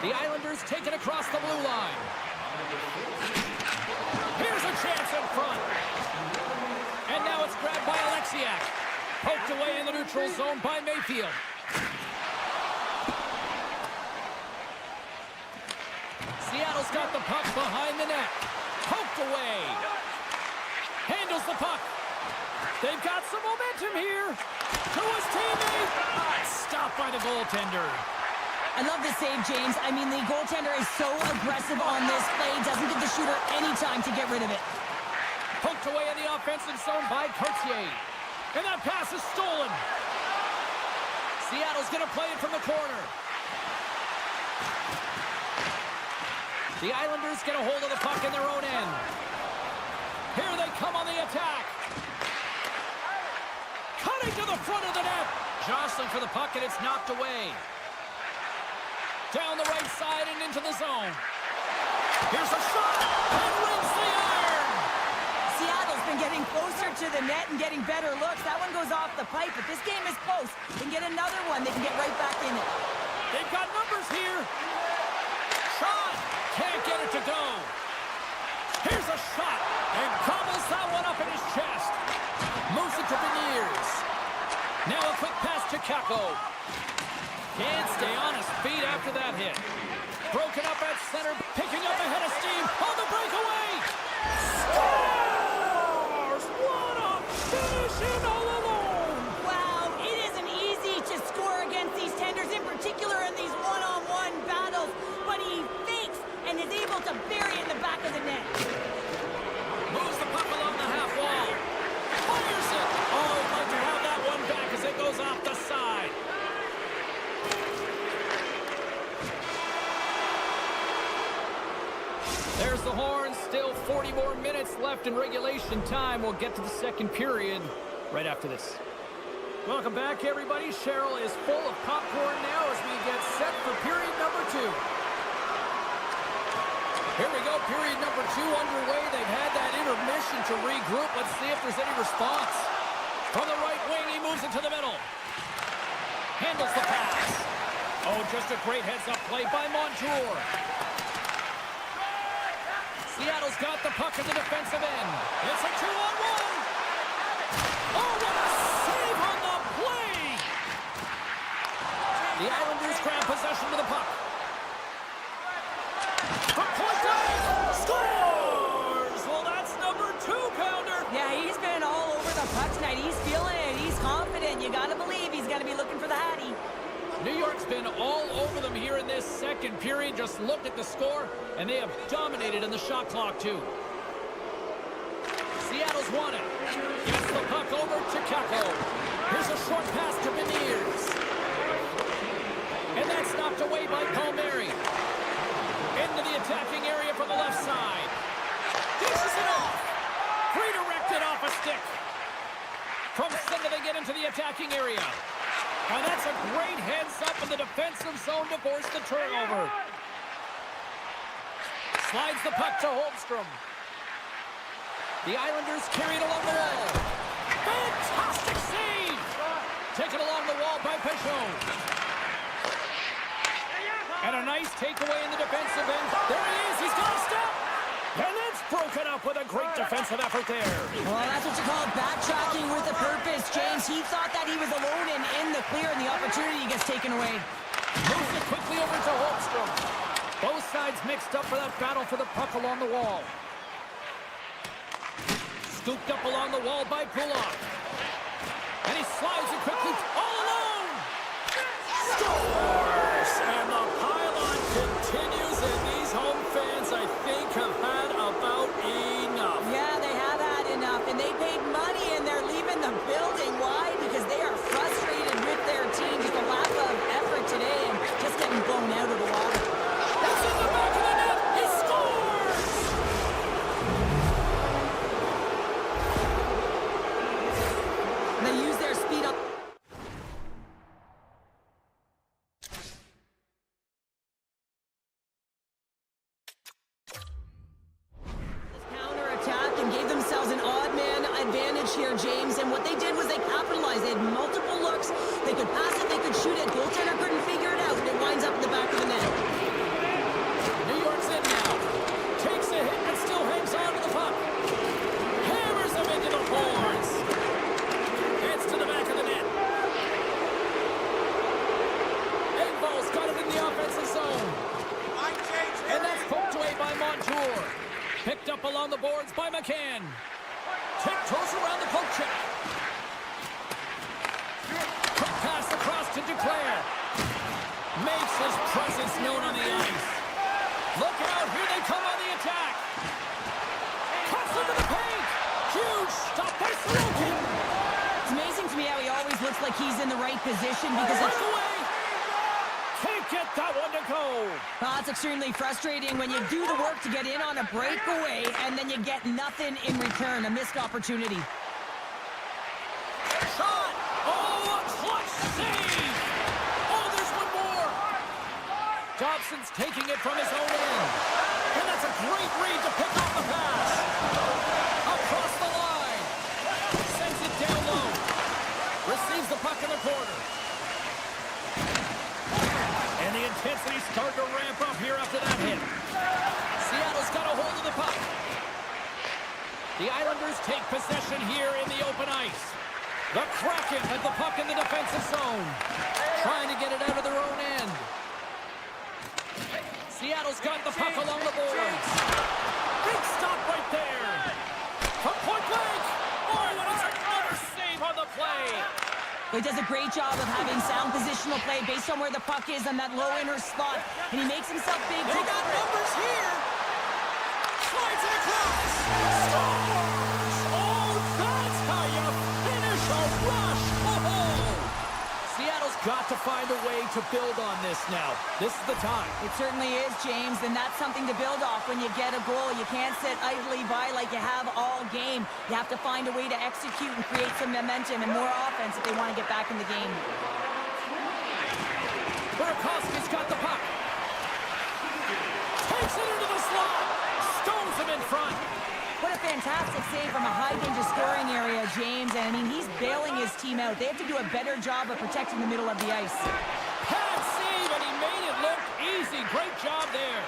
The Islanders take it across the blue line. Here's a chance in front. And now it's grabbed by Alexiak. Poked away in the neutral zone by Mayfield. Seattle's got the puck behind the net. Poked away. Handles the puck. They've got some momentum here. To his teammate. Stopped by the goaltender. I love the save, James. I mean, the goaltender is so aggressive on this play. Doesn't give the shooter any time to get rid of it. Poked away in the offensive zone by Cartier. And that pass is stolen. Seattle's going to play it from the corner. The Islanders get a hold of the puck in their own end. Here they come on the attack. Cutting to the front of the net. Jostling for the puck, and it's knocked away. Down the right side and into the zone. Here's a shot. And rings the iron. Seattle's been getting closer to the net and getting better looks. That one goes off the pipe, but this game is close. They can get another one. They can get right back in it. They've got numbers here. Shot. Can't get it to go. Here's a shot. And gobbles that one up in his chest. Moves it to Beniers. Now a quick pass to Kako. Can't stay on his feet after that hit. Broken up at center. Picking up ahead of steam. On the breakaway. Scores! What a finish in all alone. Wow, it isn't easy to score against these tenders, in particular in these one-on-one battles. But he fakes and is able to bury it in the back of the net. Moves the puck along the half wall. Fires it. Oh, I'd like to have that one back as it goes off the side. There's the horn. Still 40 more minutes left in regulation time. We'll get to the second period right after this. Welcome back, everybody. Cheryl is full of popcorn now as we get set for period number 2. Here we go, period number 2 underway. They've had that intermission to regroup. Let's see if there's any response. From the right wing, he moves it to the middle. Handles the pass. Oh, just a great heads-up play by Montour. Seattle's got the puck in the defensive end. It's a 2-on-1. Oh, what a save on the play! The Islanders grab possession of the puck. From point blank, scores! Well, that's number 2-pounder. Yeah, he's been all over the puck tonight. He's feeling it. He's confident. You got to believe he's got to be looking for the Hattie. New York's been all over them here in this second period. Just look at the score, and they have dominated in the shot clock, too. Seattle's won it. Gets the puck over to Kako. Here's a short pass to Beniers. And that's knocked away by Palmieri. Into the attacking area from the left side. Dishes it off. Redirected off a stick. From center they get into the attacking area. And that's a great heads-up in the defensive zone to force the turnover. Slides the puck to Holmstrom. The Islanders carry it along the wall. Fantastic save! Taken along the wall by Pechon. And a nice takeaway in the defensive end. There he is, he's got a step! And it's broken up with a great defensive effort there. Well, that's what you call backtracking with a purpose, James. He thought that he was alone and in the clear, and the opportunity gets taken away. Moves it quickly over to Holmstrom. Both sides mixed up for that battle for the puck along the wall. Scooped up along the wall by Pullock. And he slides it quickly all alone. Scores! And the pylon continues, and these home fans, I think, have had about enough. Yeah, they have had enough, and they paid money, and they're leaving the building. Why? Because they are frustrated with their team, just a lack of effort today, and just getting blown out of the water. That's in the back of the net. He scores! They use their speed up. Counter-attack and gave themselves an odd man advantage here, James. And what they did was they capitalized. They had multiple looks. They could pass it, they could shoot it. Goaltender couldn't figure it out, and it winds up in the back of the net. New York's in now. Takes a hit, but still hangs on to the puck. Hammers him into the boards. It's to the back of the net. Engvall's got it in the offensive zone. And that's poked away by Montour. Picked up along the boards by McCann. Tiptoes around the poke check. Quick pass across to Duclair. Makes his presence known on the ice. Look out, here they come on the attack. Cuts into the paint. Huge stop by Sorokin. It's amazing to me how he always looks like he's in the right position because it's... Breakaway. Can't get that one to go. Oh, it's extremely frustrating when you do the work to get in on a breakaway and then you get nothing in return, a missed opportunity. Shot. Oh, a clutch save. Oh, there's one more. Dobson's taking it from his own end. And that's a great read to pick off the pass. Across the line. Sends it down low. Receives the puck in the corner. And the intensity's starting to ramp up here after that hit. Seattle's got a hold of the puck. The Islanders take possession here in the open ice. The Kraken have the puck in the defensive zone. Trying to get it out of their own end. Seattle's got the puck along the boards. Big stop right there. From point blank. Oh, and it's another save on the play. He does a great job of having sound positional play based on where the puck is on that low inner spot. And he makes himself big. They got numbers here. Slides it across. Scores. Oh, that's how you finish a rush. Oh. Seattle's got to find a way to build on this now. This is the time. It certainly is, James, and that's something to build off when you get a goal. You can't sit idly by like you have all game. You have to find a way to execute and create some momentum and more offense if they want to get back in the game. Burakovsky's got the puck. Takes it into the slot. Stones him in front. What a fantastic save from a high-danger scoring area, James. And, I mean, he's bailing his team out. They have to do a better job of protecting the middle of the ice. Pad save, and he made it look easy. Great job there.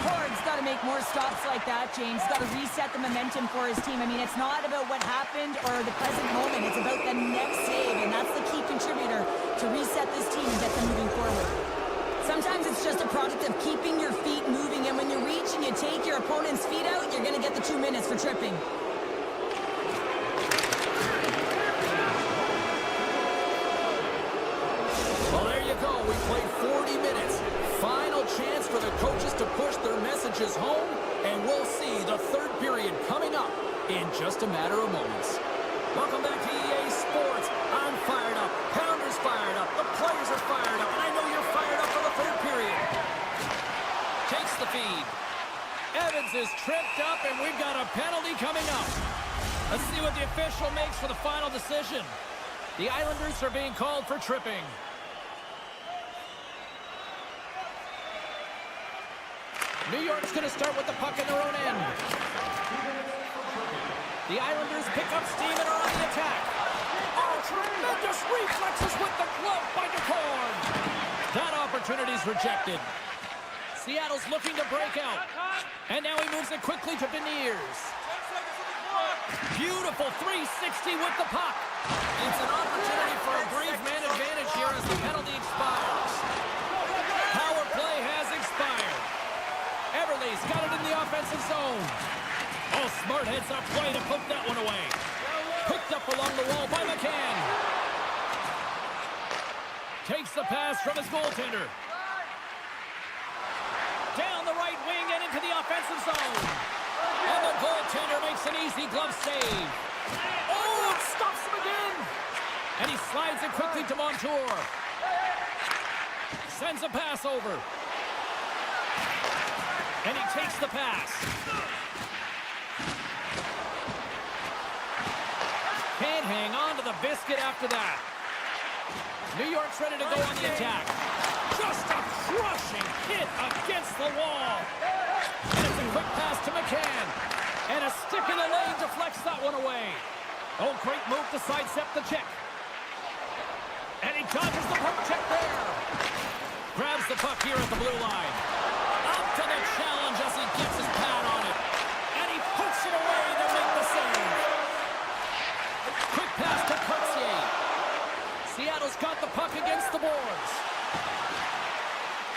Ford's got to make more stops like that, James. He's got to reset the momentum for his team. I mean, it's not about what happened or the present moment. It's about the next save, and that's the key contributor to reset this team and get them moving forward. Sometimes it's just a product of keeping your feet moving, and when you reach and you take your opponent's feet out, you're going to get the 2 minutes for tripping. Well, there you go. We played 40 minutes. Final chance for the coaches to push their messages home, and we'll see the third period coming up in just a matter of moments. Welcome back to EA Sports. I'm fired up. Pounder's fired up. The players are fired up, and I know you're fired up for the third period. Takes the feed. Evans is tripped up, and we've got a penalty coming up. Let's see what the official makes for the final decision. The Islanders are being called for tripping. New York's going to start with the puck in their own end. The Islanders pick up steam and are on the attack. Oh, tremendous reflexes with the glove by DeCorn. That opportunity's rejected. Seattle's looking to break out. And now he moves it quickly to Beniers. Beautiful 360 with the puck. It's an opportunity for a brief man advantage here as the penalty expires. Power play has expired. Everly's got it in the offensive zone. Oh, smart heads up play to poke that one away. Picked up along the wall by McCann. Takes the pass from his goaltender. Down the right wing and into the offensive zone. And the goaltender makes an easy glove save. Oh, it stops him again. And he slides it quickly to Montour. Sends a pass over. And he takes the pass. Can't hang on to the biscuit after that. New York's ready to go on the attack. Just a crushing hit against the wall. And it's a quick pass to McCann. And a stick in the lane deflects that one away. Oh, great move to sidestep the check. And he dodges the poke check there. Grabs the puck here at the blue line. Up to the challenge as he gets his pad on it. And he puts it away to make the save. Quick pass to Cartier. Seattle's got the puck against the boards.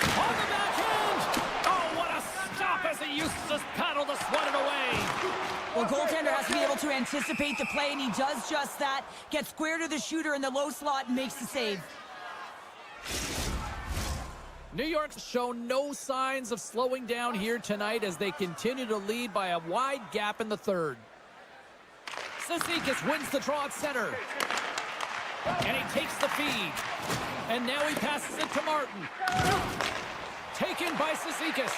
On the backhand. Oh, what a stop as he uses his paddle to swat it away. Well, goaltender has to be able to to anticipate the play, and he does just that. Gets square to the shooter in the low slot and makes the save. New York's shown no signs of slowing down here tonight as they continue to lead by a wide gap in the third. Cizikas wins the draw at center. And he takes the feed. And now he passes it to Martin. Taken by Cizikas.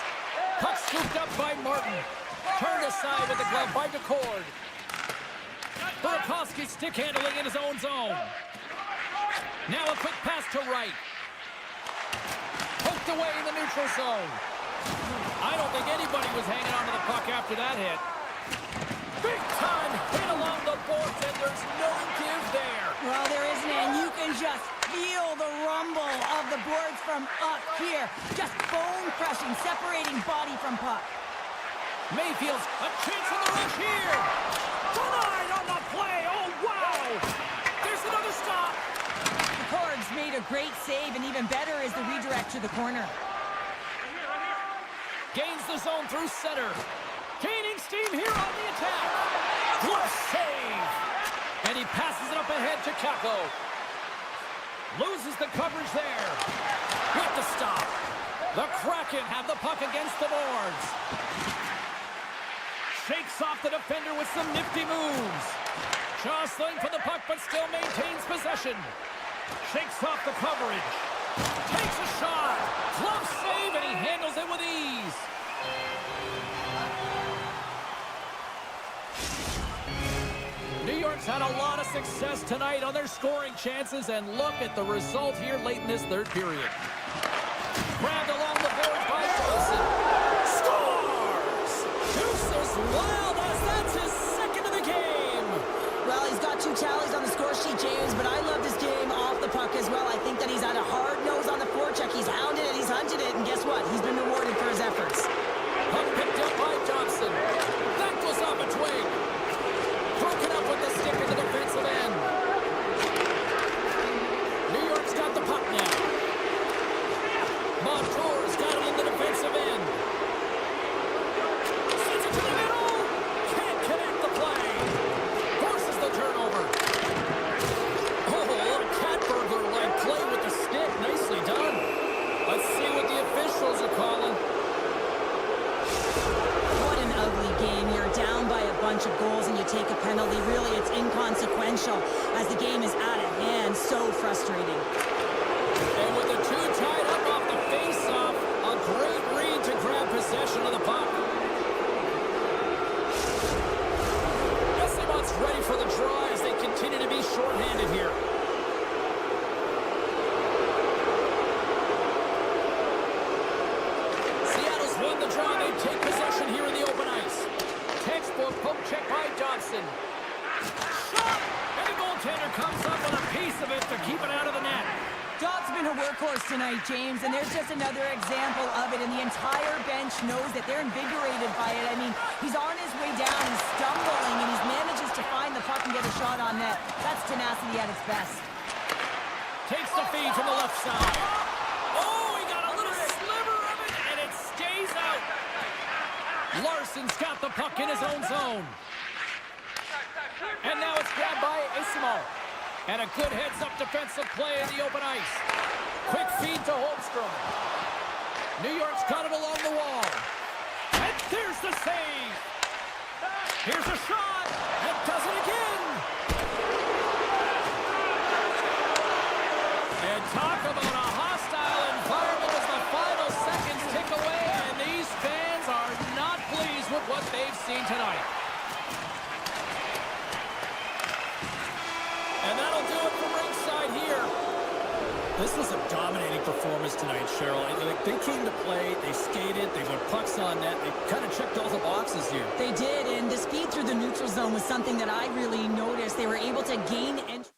Puck scooped up by Martin. Turned aside with the glove by DeCord. Burakovsky stick handling in his own zone. Now a quick pass to right. Poked away in the neutral zone. I don't think anybody was hanging on to the puck after that hit. Big time hit along the boards, and there's no give there. Well, there isn't, and you can just feel the rumble of the boards from up here. Just bone-crushing, separating body from puck. Mayfield's a chance on the rush here. Denied on the play. Oh, wow. There's another stop. The Cords made a great save, and even better is the redirect to the corner. Gains the zone through center. Gaining steam here on the attack. Glove save. And he passes it up ahead to Kako. Loses the coverage there. With the stop. The Kraken have the puck against the boards. Shakes off the defender with some nifty moves. Jostling for the puck, but still maintains possession. Shakes off the coverage. Takes a shot. Glove save, and he handles it with ease. New York's had a lot of success tonight on their scoring chances, and look at the result here late in this third period. Grabbed along the boards by Wilson. Scores! Deuces Wilders, that's his second of the game. Well, he's got 2 tallies on the score sheet, James, but I loved his game off the puck as well. I think that he's had a hard nose on the forecheck. He's hounded it, he's hunted it, and guess what? He's been rewarded for his efforts. Puck picked up by Johnson. That goes off a twig. Broken up with the stick in the defensive end. New York's got the puck now. Montour's got it in the defensive end. Sends it to the middle. Can't connect the play. Forces the turnover. Oh, a little cat burglar-like play with the stick. Nicely done. Let's see what the officials are calling. What an ugly game. You're down by a bunch of goals and you take a penalty. Really, it's inconsequential as the game is out of hand. So frustrating. And with the two tied up off the face-off, a great read to grab possession of the puck. Esteban's ready for the draw as they continue to be shorthanded here. Seattle's won the draw. They take possession here in the open ice. Textbook poke check by Johnson. Shot! And the goaltender comes up with a piece of it to keep it out of the net. Dobbs been a workhorse tonight, James, and there's just another example of it, and the entire bench knows that they're invigorated by it. I mean, he's on his way down, he's stumbling, and he manages to find the puck and get a shot on net. That's tenacity at its best. Takes the feed from the left side. Oh, he got a little sliver of it, and it stays out. Larson's got the puck in his own zone. And now it's grabbed by Isimo. And a good heads-up defensive play in the open ice. Quick feed to Holmstrom. New York's got it along the wall. And there's the save. Here's a shot. And does it again. And talk about a hostile environment as the final seconds tick away. And these fans are not pleased with what they've seen tonight. And that'll do it from ringside here. This was a dominating performance tonight, Cheryl. They came to play, they skated, they put pucks on net, they kind of checked all the boxes here. They did, and the speed through the neutral zone was something that I really noticed. They were able to gain entry.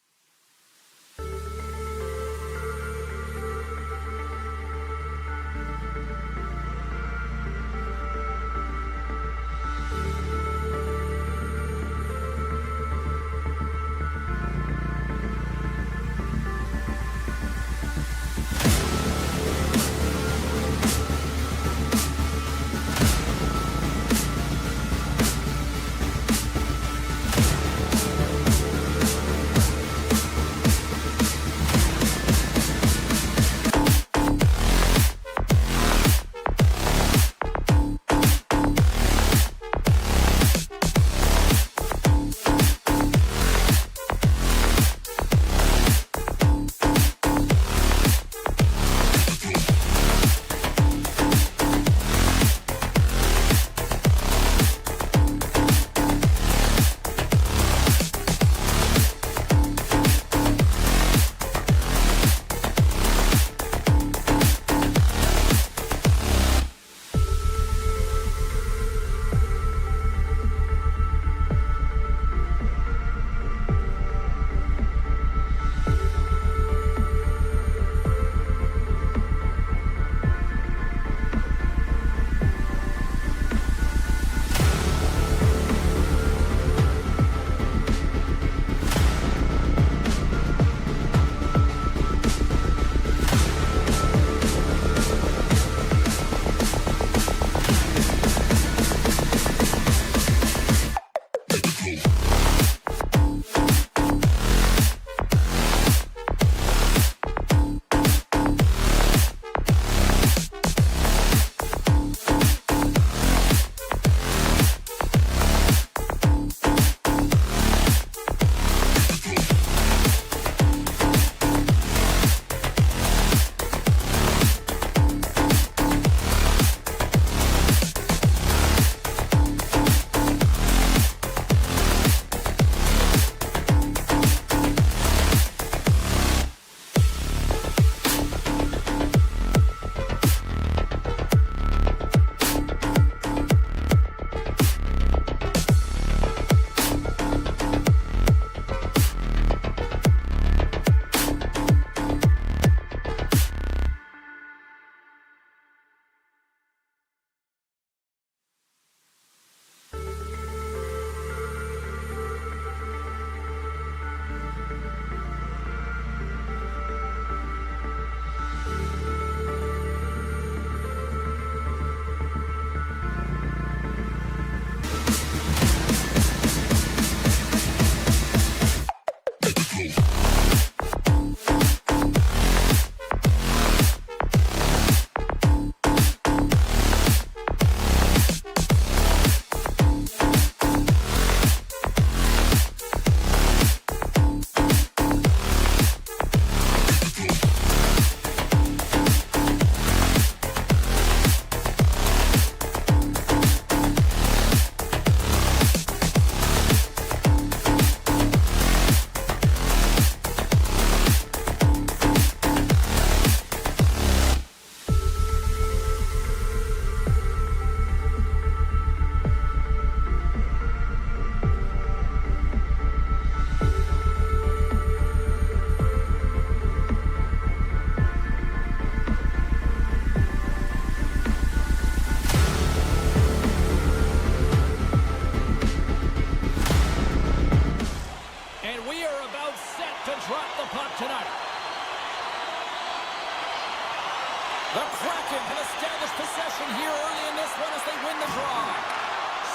The Kraken have established possession here early in this one as they win the draw.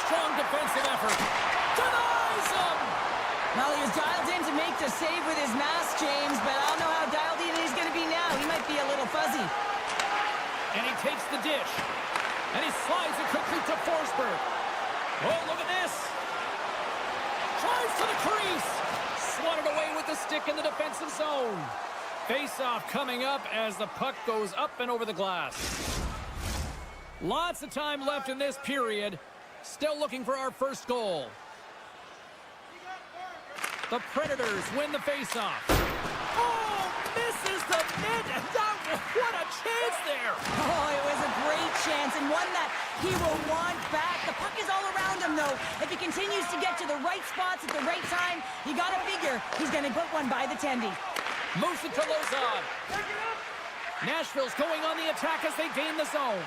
Strong defensive effort. Denies him! Well, he was dialed in to make the save with his mask, James, but I don't know how dialed in he's going to be now. He might be a little fuzzy. And he takes the dish. And he slides it quickly to Forsberg. Oh, look at this. Drives to the crease. Swatted away with the stick in the defensive zone. Face-off coming up as the puck goes up and over the glass. Lots of time left in this period. Still looking for our first goal. The Predators win the face-off. Oh, misses the net. What a chance there. Oh, it was a great chance and one that he will want back. The puck is all around him, though. If he continues to get to the right spots at the right time, you got to figure he's going to put one by the tendy. Moves it to Lozon. Nashville's going on the attack as they gain the zone.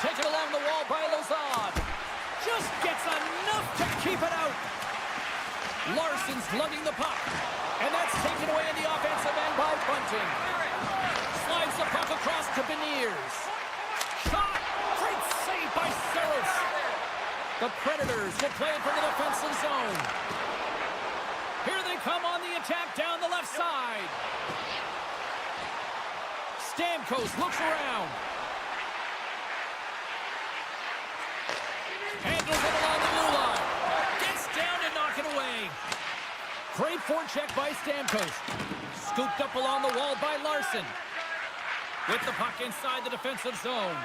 Taken along the wall by Lozon. Just gets enough to keep it out. Larson's lugging the puck. And that's taken away in the offensive end by Bunting. Slides the puck across to Beniers. Shot! Great save by Saros. The Predators will play it from the defensive zone. Here they come on the attack down the left side. Stamkos looks around. Handles it along the blue line. Gets down and knock it away. Great forecheck by Stamkos. Scooped up along the wall by Larson. With the puck inside the defensive zone.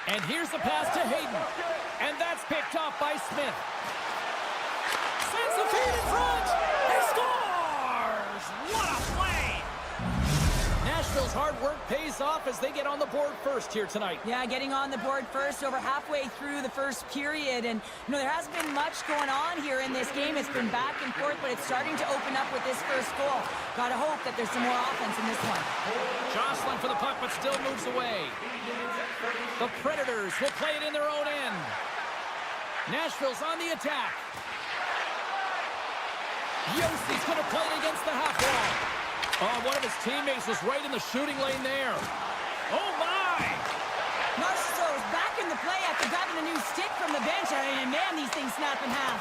And here's the pass to Hayden. And that's picked off by Smith. Sends the feed in front. He scores! What a play! Nashville's hard work pays off as they get on the board first here tonight. Yeah, getting on the board first over halfway through the first period. And, you know, there hasn't been much going on here in this game. It's been back and forth, but it's starting to open up with this first goal. Gotta hope that there's some more offense in this one. Jostling for the puck, but still moves away. The Predators will play it in their own end. Nashville's on the attack. Yossi's going to play it against the half wall. Oh, one of his teammates was right in the shooting lane there. Oh, my! Narcisso's back in the play after grabbing a new stick from the bench. And, man, these things snap in half.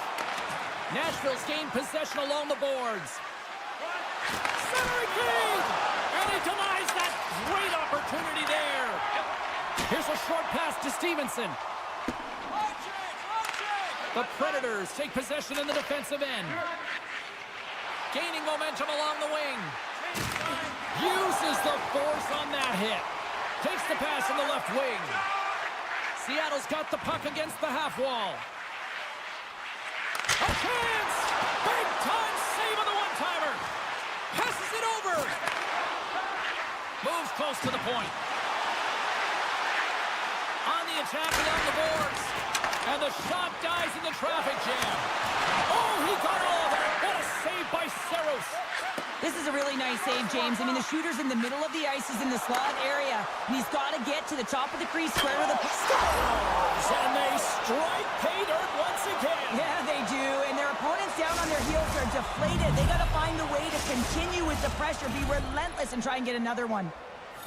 Nashville's gained possession along the boards. Centering feed! And he denies that great opportunity there. Here's a short pass to Stevenson. The Predators take possession in the defensive end. Gaining momentum along the wing. Uses the force on that hit. Takes the pass in the left wing. Seattle's got the puck against the half wall. A chance! Big time save on the one-timer. Passes it over. Moves close to the point. On the attack along the boards. And the shot dies in the traffic jam. Oh, he got all of it. What a save by Saros. This is a really nice save, James. I mean, the shooter's in the middle of the ice. He's in the slot area. And he's got to get to the top of the crease square with the puck. And they strike pay dirt once again. Yeah, they do. And their opponents down on their heels are deflated. They got to find a way to continue with the pressure, be relentless, and try and get another one.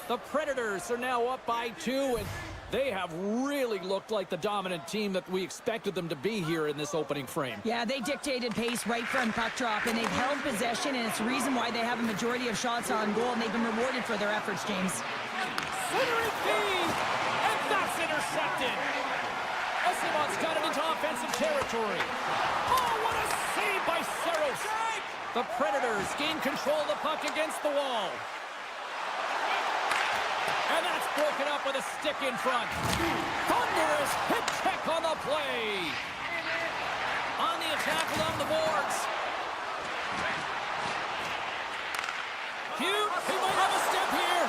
The Predators are now up by 2, and they have really looked like the dominant team that we expected them to be here in this opening frame. Yeah, they dictated pace right from puck drop, and they've held possession, and it's the reason why they have a majority of shots on goal, and they've been rewarded for their efforts, James. Centering feed, and that's intercepted. Osimon's got it into offensive territory. Oh, what a save by Saros. The Predators gain control of the puck against the wall. And that's broken up with a stick in front. Thunderous hip check on the play. On the attack along the boards. Hugh, he might have a step here.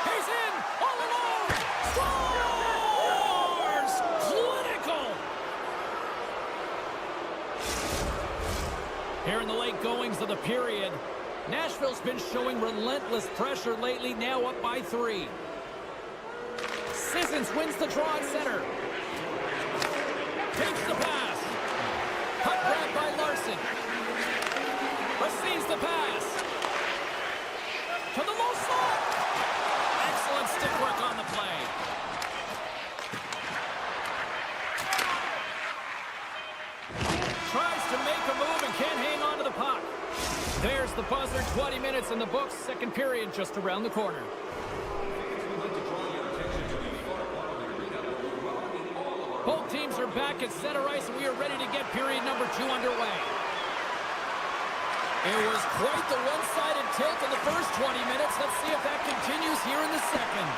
He's in, all alone. Scores! Clinical. Here in the late goings of the period, Nashville's been showing relentless pressure lately, now up by 3. Sissons wins the draw at center. Takes the pass. Puck grabbed by Larson. Receives the pass. 20 minutes in the books, second period just around the corner. Both teams are back at center ice, and we are ready to get period number 2 underway. It was quite the one-sided tilt in the first 20 minutes. Let's see if that continues here in the second.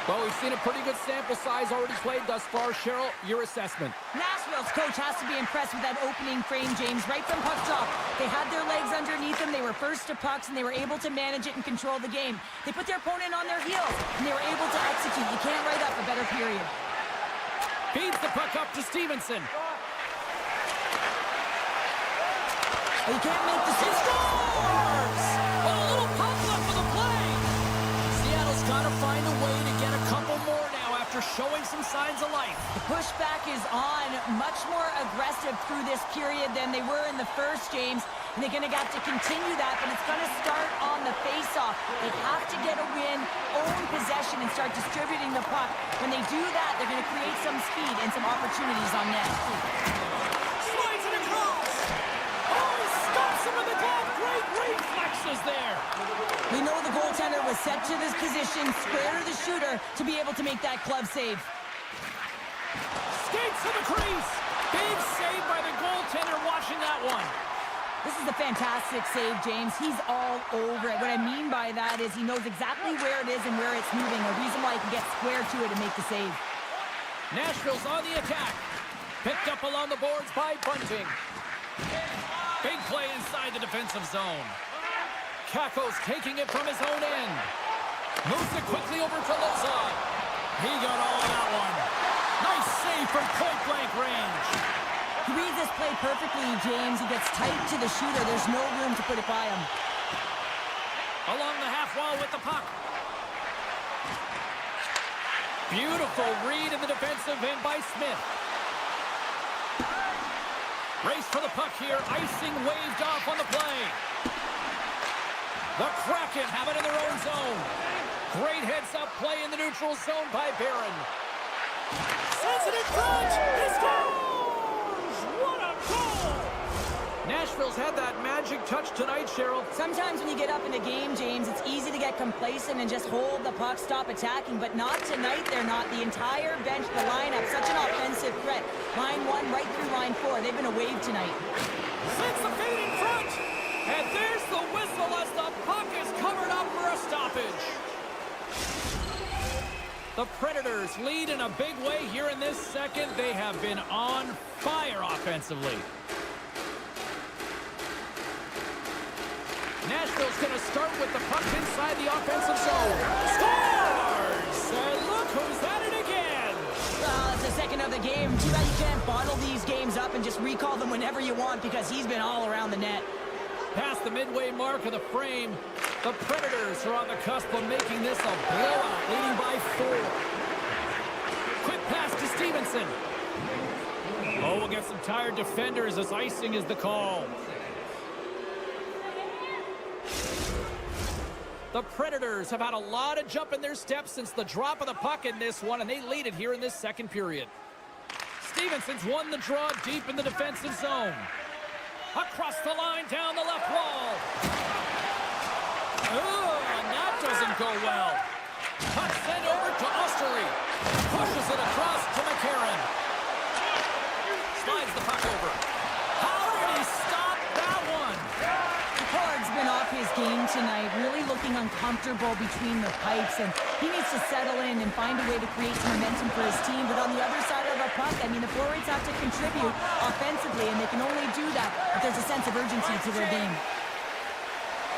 Well, we've seen a pretty good sample size already played thus far. Cheryl, your assessment. Nashville's coach has to be impressed with that opening frame, James, right from puck drop. They had their legs underneath them. They were first to pucks, and they were able to manage it and control the game. They put their opponent on their heels, and they were able to execute. You can't write up a better period. Feeds the puck up to Stevenson. He can't make the save. Scores! A little pop up for the play. Seattle's got to find a way to get a couple more now after showing some signs of life. The pushback is on, much more aggressive through this period than they were in the first, James. And they're going to have to continue that, but it's going to start on the face-off. They have to get a win, own possession, and start distributing the puck. When they do that, they're going to create some speed and some opportunities on net. Slides it across. Oh, he stops him with the glove. Great reflexes there. We know the goaltender was set to this position, square to the shooter, to be able to make that glove save. Skates to the crease. Big save by the goaltender watching that one. This is a fantastic save, James. He's all over it. What I mean by that is he knows exactly where it is and where it's moving. A reason why he can get square to it and make the save. Nashville's on the attack. Picked up along the boards by Bunting. Big play inside the defensive zone. Kakko's taking it from his own end. Moves it quickly over to Lozon. He got all of that one. Nice save from point-blank range. He reads this play perfectly, James. He gets tight to the shooter. There's no room to put it by him. Along the half wall with the puck. Beautiful read in the defensive end by Smith. Race for the puck here. Icing waved off on the play. The Kraken have it in their own zone. Great heads-up play in the neutral zone by Barron. Sends it in front. He scores! What a goal! Nashville's had that magic touch tonight, Cheryl. Sometimes when you get up in a game, James, it's easy to get complacent and just hold the puck, stop attacking, but not tonight. They're not. The entire bench, the lineup, such an offensive threat. Line 1 right through line 4. They've been a wave tonight. Sends the feed in front. And there's the whistle as the puck is covered up for a stoppage. The Predators lead in a big way here in this second. They have been on fire offensively. Nashville's going to start with the puck inside the offensive zone. Scores! And look who's at it again. Well, it's the second of the game. Too bad you can't bottle these games up and just recall them whenever you want because he's been all around the net. Past the midway mark of the frame, the Predators are on the cusp of making this a blowout, leading by 4. Quick pass to Stevenson. Oh, we'll get some tired defenders as icing is the call. The Predators have had a lot of jump in their steps since the drop of the puck in this one, and they lead it here in this second period. Stevenson's won the draw deep in the defensive zone. Across the line, down the left wall. Oh, and that doesn't go well. Puck sent over to Osterley. Pushes it across to McCarron. Slides the puck over. How did he stop that one? Picard's been off his game tonight, really looking uncomfortable between the pipes, and he needs to settle in and find a way to create some momentum for his team. But on the other side of the puck, I mean, the forwards have to contribute offensively, and they can only do that if there's a sense of urgency to their game.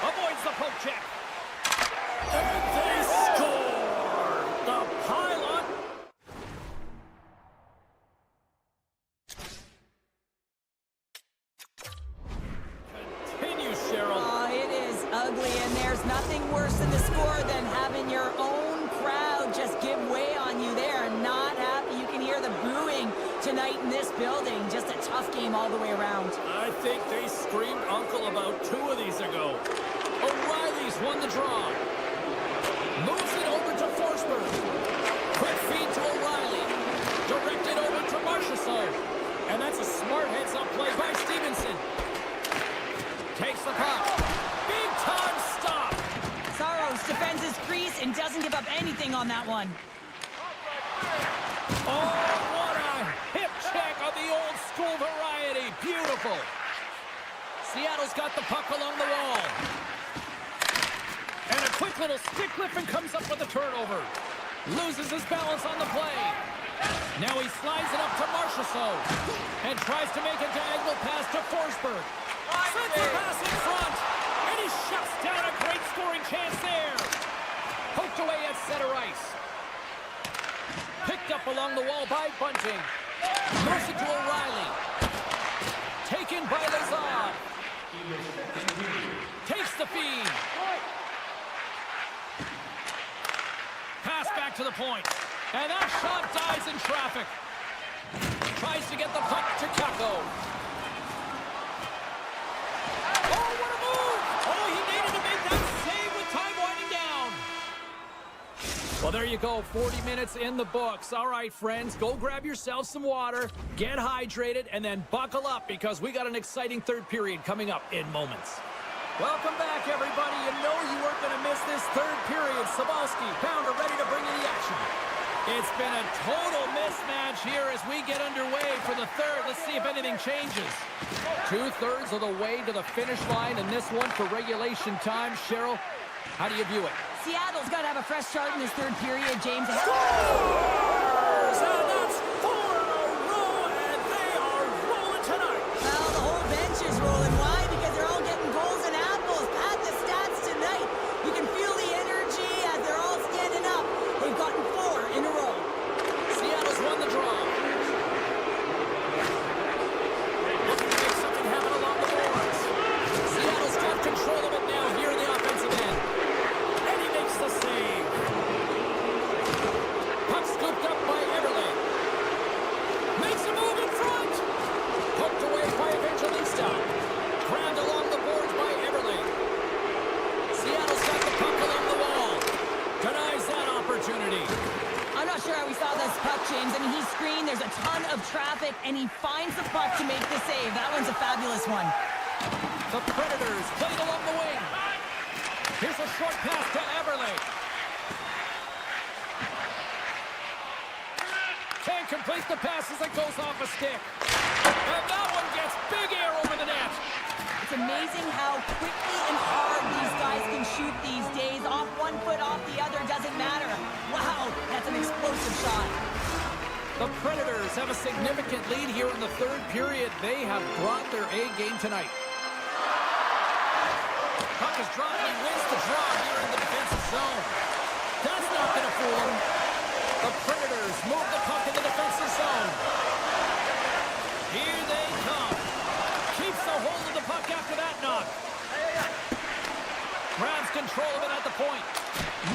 Avoids the poke check. And they score! The pylon. Continues, Cheryl. Oh, it is ugly, and there's nothing worse in the score than having your own crowd just give way on you. They are not happy. You can hear the booing tonight in this building. Just a tough game all the way around. I think they screamed uncle about 2 of these ago. O'Reilly's won the draw. Moves it over to Forsberg. Quick feed to O'Reilly. Directed over to Marchessault. And that's a smart heads-up play by Stevenson. Takes the puck. Big time up anything on that one. Oh, what a hip check of the old school variety. Beautiful. Seattle's got the puck along the wall. And a quick little stick lift and comes up with a turnover. Loses his balance on the play. Now he slides it up to Marchessault. And tries to make a diagonal pass to Forsberg. Sends the pass in front. And he shuts down a great scoring chance there. Poked away at center ice. Picked up along the wall by Bunting. Moves it to O'Reilly. Taken by Lazard. Takes the feed. Pass back to the point. And that shot dies in traffic. Tries to get the puck to Kako. Oh, what a move! Oh, he needed to make that save with time winding down. Well, there you go. 40 minutes in the books. All right, friends, go grab yourself some water, get hydrated, and then buckle up because we got an exciting third period coming up in moments. Welcome back, everybody. You know you weren't going to miss this third period. Sabalski, Pounder ready to bring you the action. It's been a total mismatch here as we get underway for the third. Let's see if anything changes. 2/3 of the way to the finish line, and this one for regulation time. Cheryl, how do you view it? Seattle's got to have a fresh start in this third period, James. Scores! And that's 4 in a row, and they are rolling tonight. Well, the whole bench is rolling. Why? Because they're all getting goals and apples. Add the stats tonight. You can feel the energy as they're all standing up. They've gotten 4 in a row. Seattle's won the draw. Looking to make something happen along the boards. Seattle's got control of it now here in the offensive end. And he makes the save. Puck scooped up by Everly. Makes a move in front. Poked away by Evangelista. Grabbed along the boards by Everly. Seattle's got the puck along the wall. Denies that opportunity. I'm not sure how we saw this puck, James. I mean, he screened, there's a ton of traffic, and he finds the puck to make the save. That one's a fabulous one. The Predators played along the wing. Here's a short pass to Everly. Can't complete the pass as it goes off a stick. And that one gets big air over the net. It's amazing how quickly and hard these guys can shoot these days. Off one foot, off the other, doesn't matter. Wow, that's an explosive shot. The Predators have a significant lead here in the third period. They have brought their A game tonight. Puck is dropped and he wins the draw here in the defensive zone. That's not going to fool him. The Predators move the puck in the defensive zone. Here they come. Keeps the hold of the puck after that knock. Grabs control of it at the point.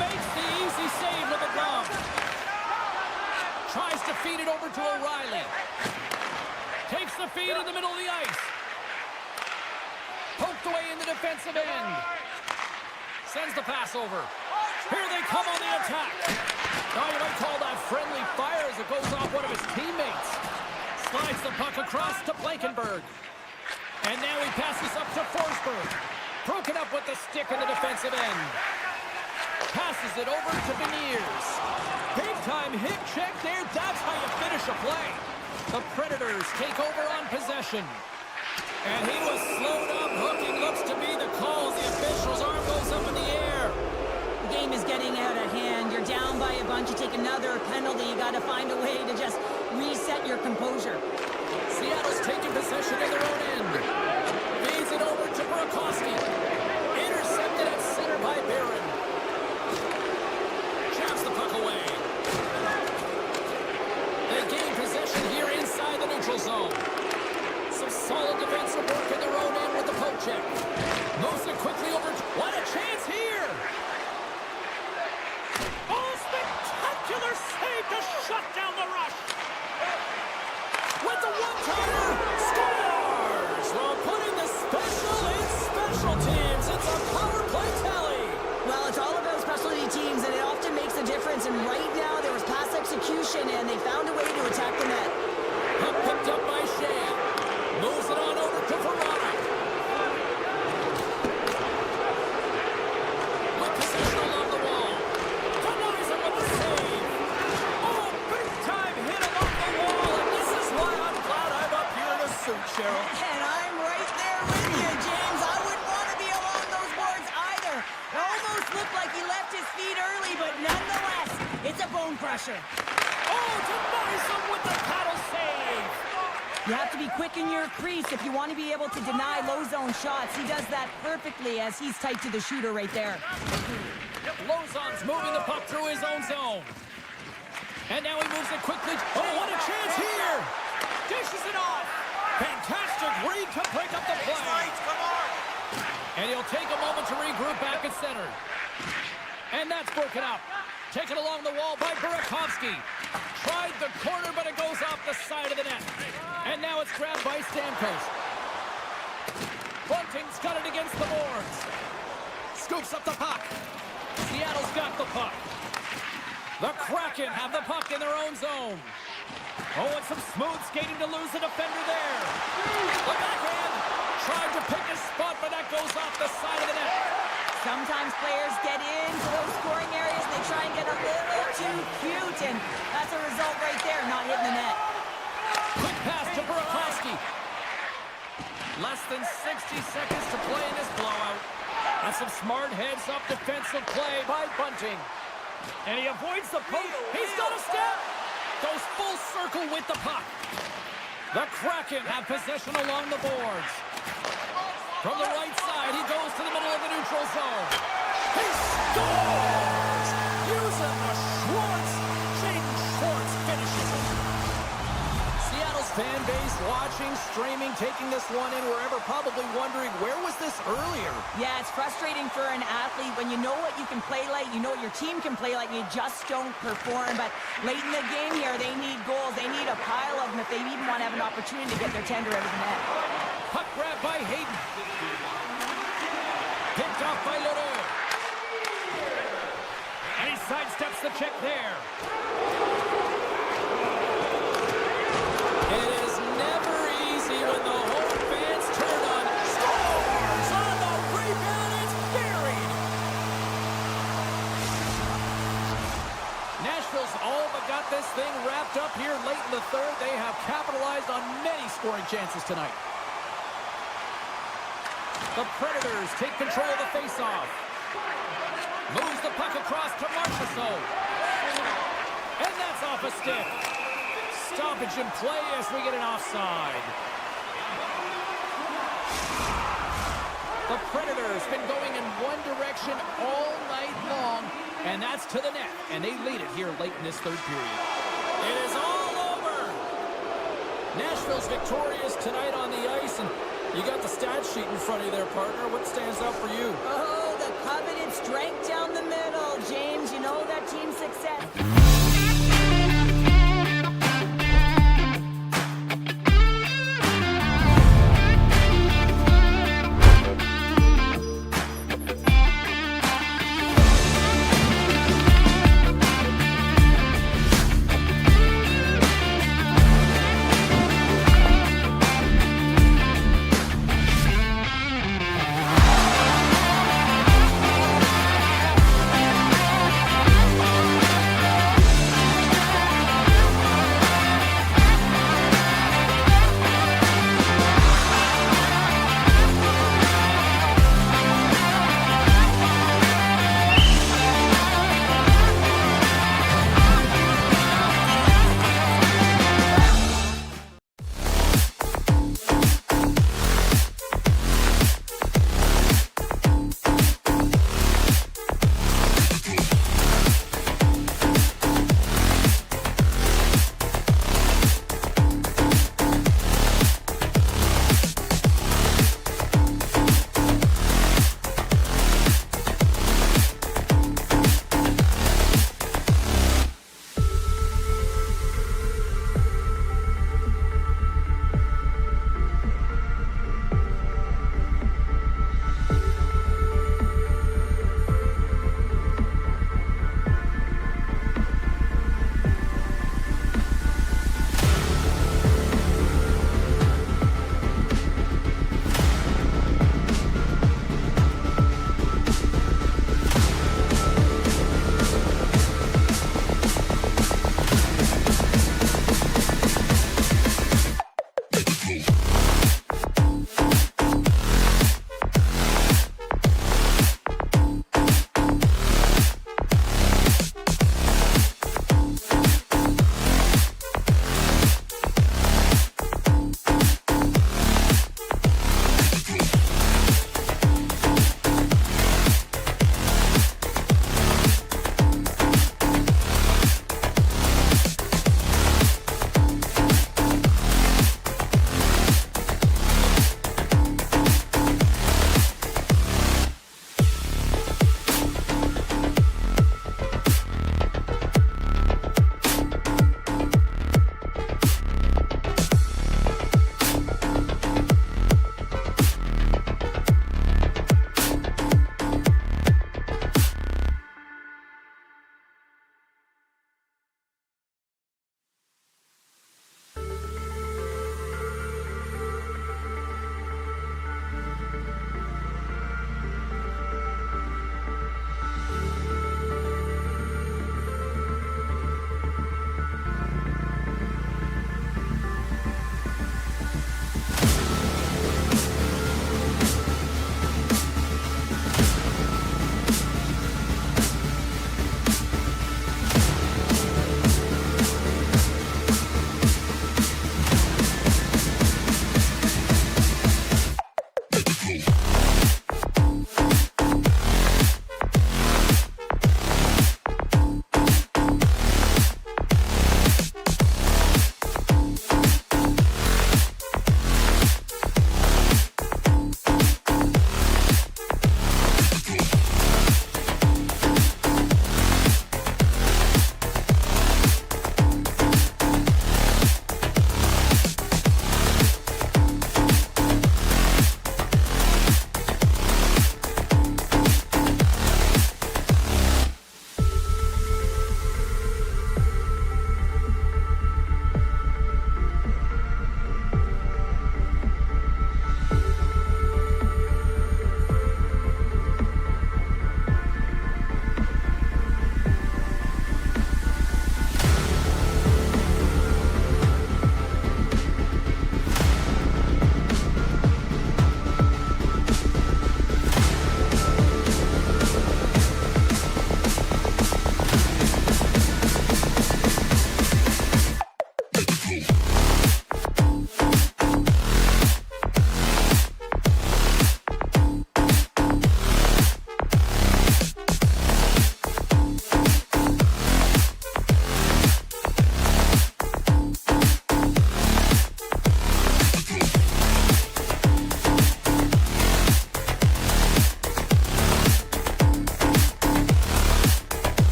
Makes the easy save with a glove. Tries to feed it over to O'Reilly. Takes the feed in the middle of the ice. Poked away in the defensive end. Sends the pass over. Here they come on the attack. Now you might call that friendly fire as it goes off one of his teammates. Slides the puck across to Blankenberg. And now he passes up to Forsberg. Broken up with the stick in the defensive end. Passes it over to Beniers. Big time hip check there. That's how you finish a play. The Predators take over on possession. And he was slowed up. Hooking looks to be the call. The official's arm goes up in the air. The game is getting out of hand. You're down by a bunch. You take another penalty. You got to find a way to just reset your composure. Seattle's taking possession in their own end. Feeds it over to Burakovsky. Intercepted at center by Barron. Jabs the puck away. They gain possession here inside the neutral zone. Some solid defensive work in their own end with the poke check. Moves it quickly over. What a chance here! Oh, spectacular save to shut down the rush! With the one-timer, scores! While putting the special in special teams. zone pressure. Oh, denies him with the paddle save. You have to be quick in your crease if you want to be able to deny low zone shots. He does that perfectly as he's tight to the shooter right there. Lozon's moving the puck through his own zone. And now he moves it quickly. Oh, what a chance here. Dishes it off. Fantastic read to break up the play. And he'll take a moment to regroup back at center. And that's broken up. Taken along the wall by Burakovsky. Tried the corner, but it goes off the side of the net. And now it's grabbed by Stamkos. Bunting's got it against the boards. Scoops up the puck. Seattle's got the puck. The Kraken have the puck in their own zone. Oh, and some smooth skating to lose the defender there. The backhand. Tried to pick a spot, but that goes off the side of the net. Sometimes players get into those scoring areas. They try and get a little too cute, and that's a result right there, not hitting the net. Quick pass to Burakovsky. Less than 60 seconds to play in this blowout. That's some smart heads-up defensive play by Bunting. And he avoids the poke. He's got a step. Goes full circle with the puck. The Kraken have possession along the boards. From the right side, he goes to the middle of the neutral zone. He scores! Using the Schwartz. Jaden Schwartz finishes it. Seattle's fan base watching, streaming, taking this one in wherever, probably wondering, where was this earlier? Yeah, it's frustrating for an athlete when you know what you can play like, you know what your team can play like, and you just don't perform. But late in the game here, they need goals. They need a pile of them if they even want to have an opportunity to get their tender out of the net. Puck grab by Hayden. Picked off by Leroux. And he sidesteps the check there. It is never easy when the home fans turn on. Scores on the rebound. It's buried. Nashville's all but got this thing wrapped up here late in the third. They have capitalized on many scoring chances tonight. The Predators take control of the faceoff. Moves the puck across to Marchessault. And that's off a stick. Stoppage in play as we get an offside. The Predators been going in one direction all night long, and that's to the net. And they lead it here late in this third period. It is all over. Nashville's victorious tonight on the ice, and you got the stat sheet in front of you there, partner. What stands out for you? Oh, the coveted strength down the middle. James, you know that team success.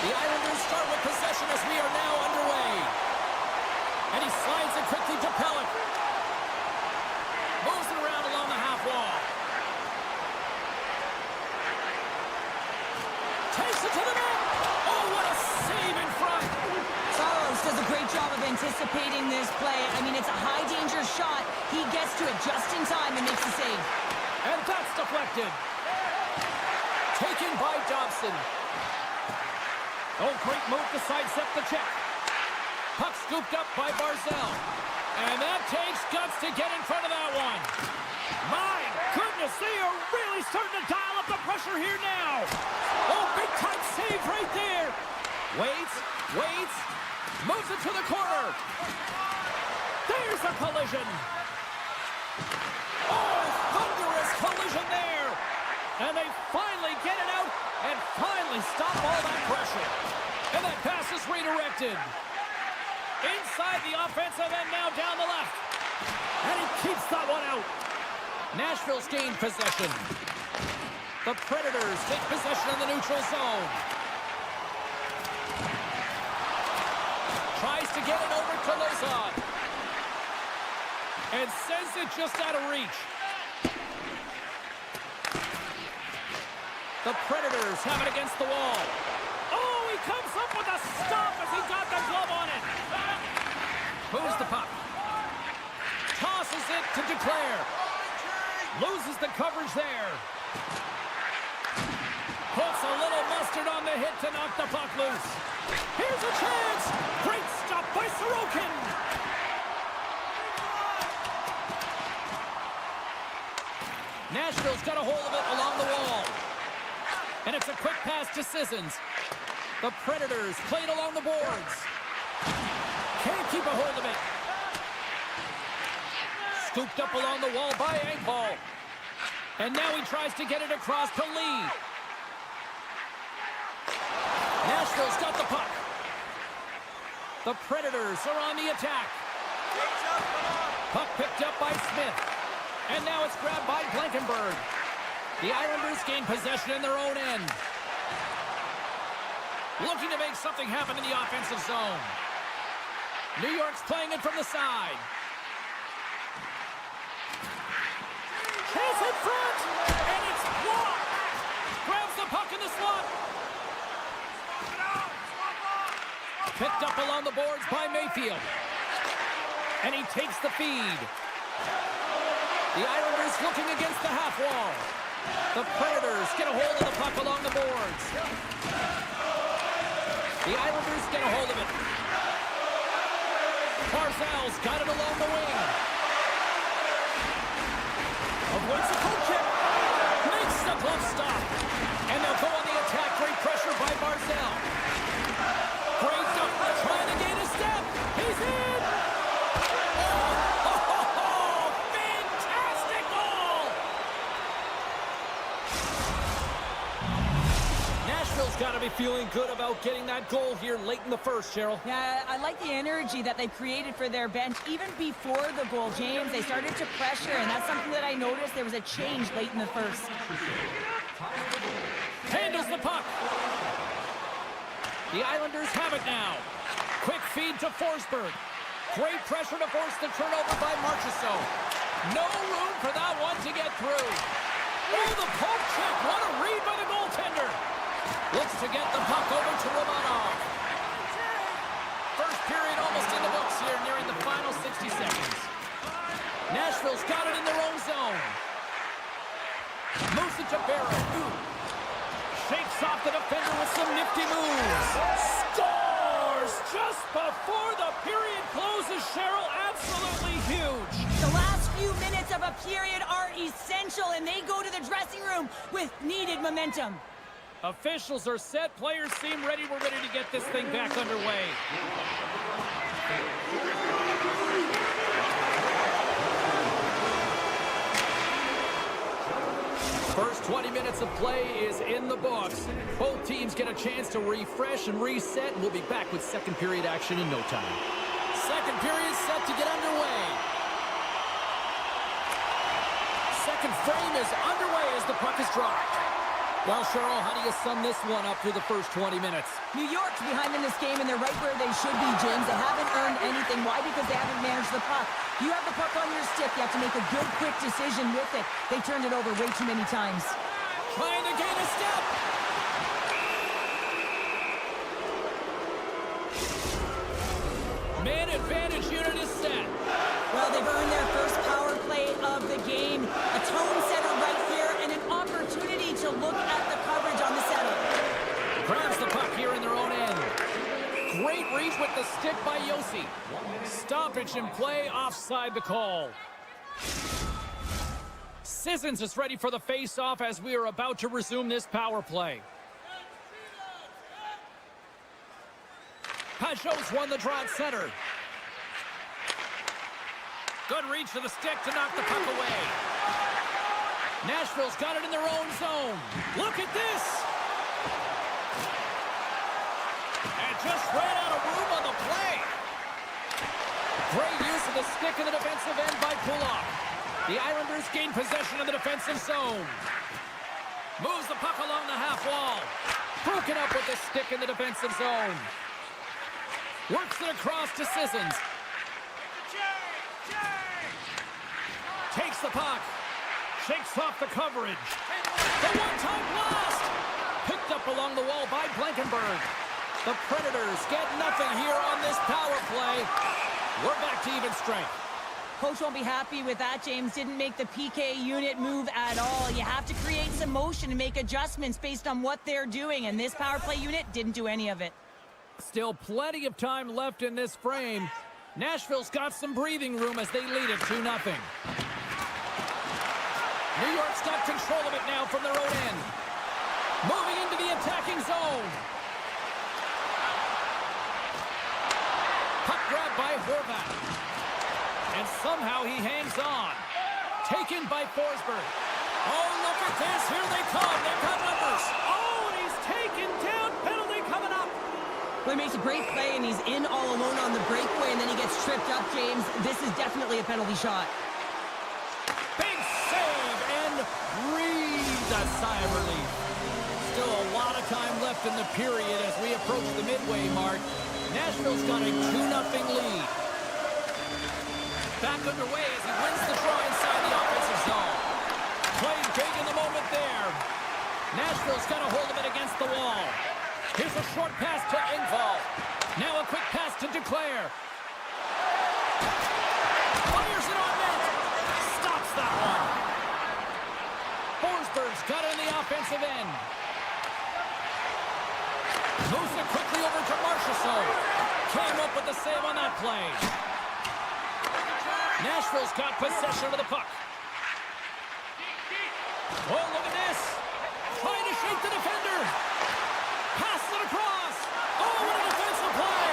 The Islanders start with possession as we are now underway. And he slides it quickly to Pellick. Moves it around along the half wall. Takes it to the net. Oh, what a save in front. Saros does a great job of anticipating this play. I mean, it's a high-danger shot. He gets to it just in time and makes the save. And that's deflected. Taken by Dobson. Oh, great move to sidestep the check. Puck scooped up by Barzal. And that takes guts to get in front of that one. My goodness, they are really starting to dial up the pressure here now. Oh, big-time save right there. Waits. Moves it to the corner. There's a collision. Oh, thunderous collision there. And they finally get it out and finally stop all that pressure. And that pass is redirected. Inside the offensive end now down the left. And he keeps that one out. Nashville's gained possession. The Predators take possession in the neutral zone. Tries to get it over to Lozon. And sends it just out of reach. The Predators have it against the wall. Oh, he comes up with a stop as he got the glove on it. Moves the puck. Tosses it to Declare. Loses the coverage there. Puts a little mustard on the hit to knock the puck loose. Here's a chance. Great stop by Sorokin. Nashville's got a hold of it along the wall. And it's a quick pass to Sissons. The Predators played along the boards. Can't keep a hold of it. Scooped up along the wall by Engvall. And now he tries to get it across to Lee. Nashville's got the puck. The Predators are on the attack. Puck picked up by Smith. And now it's grabbed by Blankenberg. The Islanders gain possession in their own end. Looking to make something happen in the offensive zone. New York's playing it from the side. Chase in front, and it's blocked. Grabs the puck in the slot. Picked up along the boards by Mayfield. And he takes the feed. The Islanders looking against the half wall. The Predators get a hold of the puck along the boards. The Islanders get a hold of it. Barzal's got it along the wing. Avoids the poke check. Makes the glove stop. And they'll go on the attack. Great pressure by Barzal. Great dump. Trying to gain a step. He's in. Fantastic goal. Nashville's got to be feeling good about getting that goal here late in the first, Cheryl. Yeah, I like the energy that they created for their bench even before the goal, James. They started to pressure, and that's something that I noticed. There was a change late in the first. Handles the puck. The Islanders have it now. Quick feed to Forsberg. Great pressure to force the turnover by Marchessault. No room for that one to get through. Oh, the poke check. What a read by the goaltender. Looks to get the puck over to Romanov. First period almost in the books here, nearing the final 60 seconds. Nashville's got it in their own zone. Moves it to Barrett. Shakes off the defender with some nifty moves. Scores just before the period closes, Cheryl. Absolutely huge. The last few minutes of a period are essential, and they go to the dressing room with needed momentum. Officials are set. Players seem ready. We're ready to get this thing back underway. First 20 minutes of play is in the books. Both teams get a chance to refresh and reset, and we'll be back with second period action in no time. Second period set to get underway. Second frame is underway as the puck is dropped. Well, Cheryl, how do you sum this one up through the first 20 minutes? New York's behind in this game, and they're right where they should be, James. They haven't earned anything. Why? Because they haven't managed the puck. You have the puck on your stick. You have to make a good, quick decision with it. They turned it over way too many times. Trying to gain a step. Man advantage unit is set. Well, they've earned their first power play of the game. A tone setter right here, and an opportunity to look at the coverage on the setup. Grabs the puck here in their own end. Great reach with the stick by Yossi. Stoppage in play, offside the call. Sissons is ready for the face-off as we are about to resume this power play. Pajot's won the draw at center. Good reach for the stick to knock the puck away. Nashville's got it in their own zone. Look at this! And just ran out of room on the play. Great use of the stick in the defensive end by Kulak. The Islanders gain possession of the defensive zone. Moves the puck along the half wall. Broken up with the stick in the defensive zone. Works it across to Sissons. Takes the puck. Shakes off the coverage. The one-time blast! Picked up along the wall by Blankenberg. The Predators get nothing here on this power play. We're back to even strength. Coach won't be happy with that, James. Didn't make the PK unit move at all. You have to create some motion and make adjustments based on what they're doing, and this power play unit didn't do any of it. Still plenty of time left in this frame. Nashville's got some breathing room as they lead it 2-0. New York's got control of it now from their own end. Moving into the attacking zone. Puck grabbed by Horvat. And somehow he hangs on. Taken by Forsberg. Oh, look at this. Here they come. They've got numbers. Oh, and he's taken down. Penalty coming up. Well, he makes a great play, and he's in all alone on the breakaway, and then he gets tripped up, James. This is definitely a penalty shot. Big save and breathes a sigh of relief. Still a lot of time left in the period as we approach the midway mark. Nashville's got a 2-0 lead. Back underway as he wins the draw inside the offensive zone. Played big in the moment there. Nashville's got a hold of it against the wall. Here's a short pass to Engvall. Now a quick pass to Duclair. Fires it on net. Stops that one. Forsberg's got it in the offensive end. Moves it quickly over to Marchessault. Came up with the save on that play. Nashville's got possession of the puck. Oh, look at this. Trying to shake the defender. Pass it across. Oh, what a defensive play.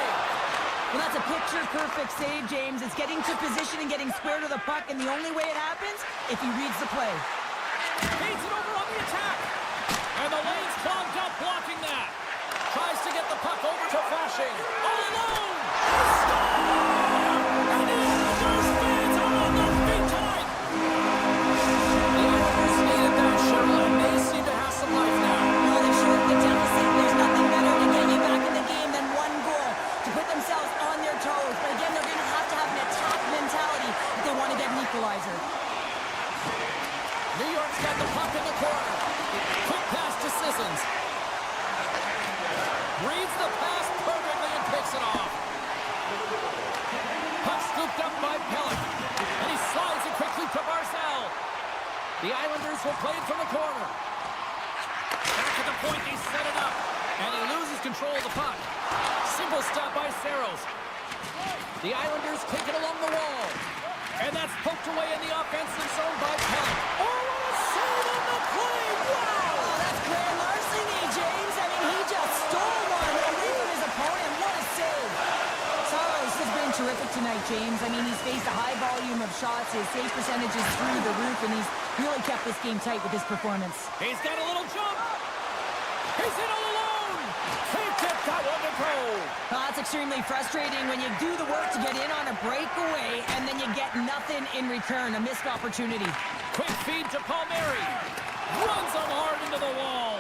Well, that's a picture-perfect save, James. It's getting to position and getting square to the puck, and the only way it happens, if he reads the play. Feeds it over on the attack. And the lane's clogged up blocking that. Tries to get the puck over to Fasching. All alone. And the Islanders fans are on their feet tonight. The Islanders needed that, Cheryl, and they seem to have some life now. Well, they shortened the deficit. There's nothing better to get you back in the game than one goal to put themselves on their toes. But again, they're going to have an attack mentality if they want to get an equalizer. New York's got the puck in the corner. Quick pass to Sissons. Reads the pass perfectly and picks it off. Puck scooped up by Pellick. And he slides it quickly to Barzal. The Islanders will play it from the corner. Back at the point, he set it up. And he loses control of the puck. Simple stop by Saros. The Islanders take it along the wall. And that's poked away in the offensive zone by Pellick. Oh, what a save on the play! Wow! Oh, that's grand larceny, James. I mean, he just stole one away from his opponent. What a save. Saros has been terrific tonight, James. I mean, he's faced a high volume of shots. His save percentage is through the roof, and he's really kept this game tight with his performance. He's got a little jump. He's in all alone. Can't get that one to go. Well, that's extremely frustrating when you do the work to get in on a breakaway, and then you get nothing in return. A missed opportunity. Quick feed to Palmieri. Runs him hard into the wall.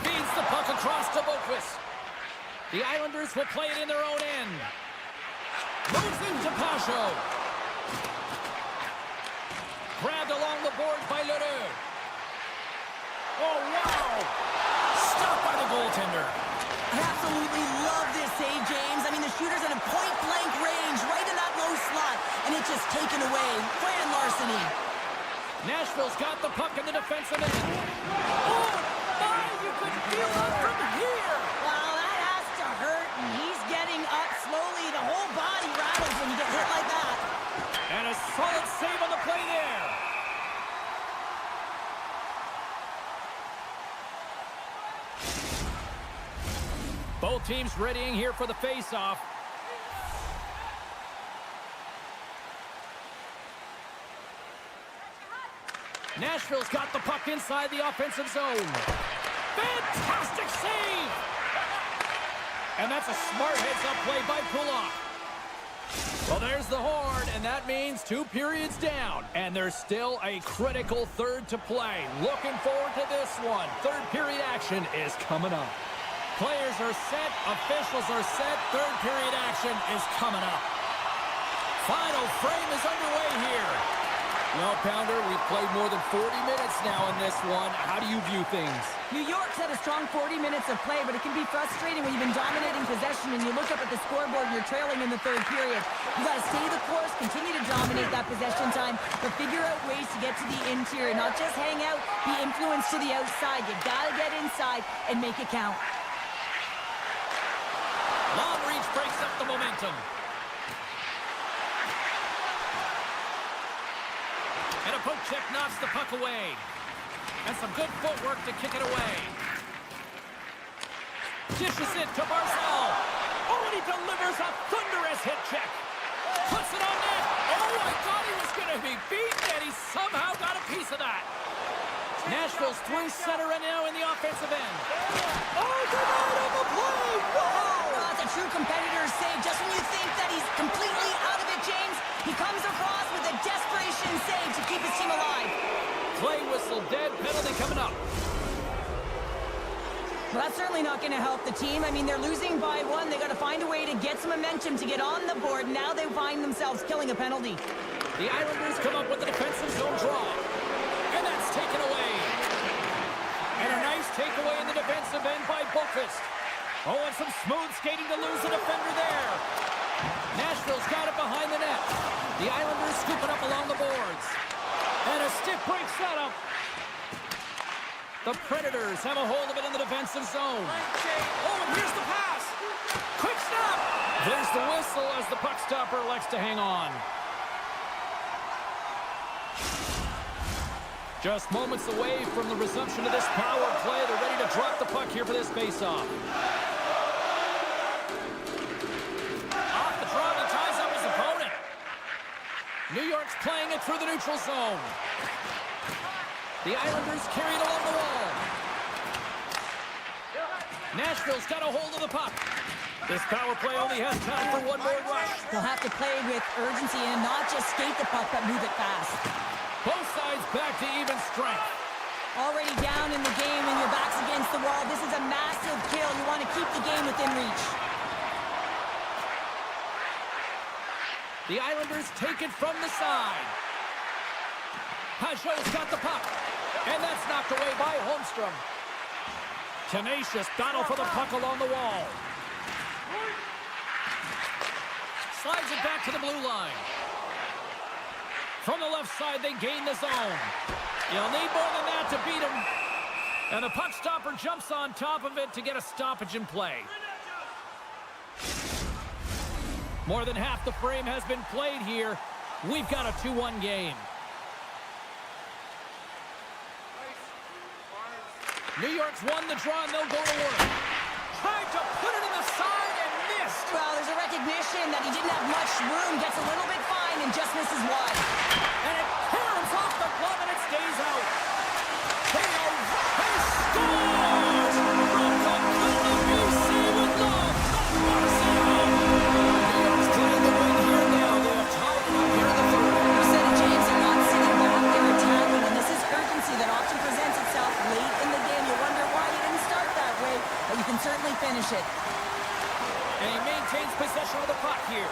Feeds the puck across to Boquist. The Islanders will play it in their own end. Moves into Pasho. Grabbed along the boards by Leroux. Oh, wow! Stopped by the goaltender. I absolutely love this save, James. I mean, the shooter's at a point-blank range, right in that low slot, and it's just taken away. Grand larceny. Nashville's got the puck in the defensive end. Oh, my! You could feel it from here! Wow, that has to hurt, and he's getting up slowly. The whole body rattles when you get hit like that. And a solid save on the play there. Both teams readying here for the face-off. Nashville's got the puck inside the offensive zone. Fantastic save! And that's a smart heads-up play by Pulock. Well, there's the horn, and that means 2 periods down. And there's still a critical third to play. Looking forward to this one. Third period action is coming up. Players are set, officials are set, third period action is coming up. Final frame is underway here. Well, Pounder, we've played more than 40 minutes now in this one. How do you view things? New York's had a strong 40 minutes of play, but it can be frustrating when you've been dominating possession and you look up at the scoreboard and you're trailing in the third period. You got to stay the course, continue to dominate that possession time, but figure out ways to get to the interior, not just hang out, be influenced to the outside. You got to get inside and make it count. Long reach breaks up the momentum. And a poke check knocks the puck away. And some good footwork to kick it away. Dishes it to Barzal. Oh, and he delivers a thunderous hit check. Puts it on net. Oh, I thought he was going to be beaten, and he somehow got a piece of that. Nashville's through center and now in the offensive end. Oh, denied on the play. Whoa! That's a true competitor's save. Just when you think that he's completely out of it, James, he comes across with a desperation save to keep his team alive. Play whistle dead, penalty coming up. Well, that's certainly not going to help the team. I mean, they're losing by 1. They got to find a way to get some momentum to get on the board. Now they find themselves killing a penalty. The Islanders come up with a defensive zone draw. And that's taken away. And a nice takeaway in the defensive end by Boquist. Oh, and some smooth skating to lose a defender there. Nashville's got it behind the net. The Islanders scoop it up along the boards. And a stick break setup. The Predators have a hold of it in the defensive zone. Oh, and here's the pass. Quick snap. There's the whistle as the puck stopper elects to hang on. Just moments away from the resumption of this power play. They're ready to drop the puck here for this faceoff. Off the draw, he ties up his opponent. New York's playing it through the neutral zone. The Islanders carry it along the wall. Nashville's got a hold of the puck. This power play only has time for one more rush. They'll have to play with urgency and not just skate the puck, but move it fast. Both sides back to even strength. Already down in the game when your back's against the wall. This is a massive kill. You want to keep the game within reach. The Islanders take it from the side. Pajot's got the puck. And that's knocked away by Holmstrom. Tenacious battle for the puck along the wall. Slides it back to the blue line. From the left side, they gain the zone. You'll need more than that to beat him. And the puck stopper jumps on top of it to get a stoppage in play. More than half the frame has been played here. We've got a 2-1 game. New York's won the draw, and they'll go to work. Tried to put it in the side and missed. Well, there's a recognition that he didn't have much room, gets a little bit fine, and just misses wide. And it tears off the glove, and it stays out. They scores! From the corner, BC with love. New York's clearing the win here now. They have tied it up here in the third. You said it, James. They're not sitting back. finish it. And he maintains possession of the puck here.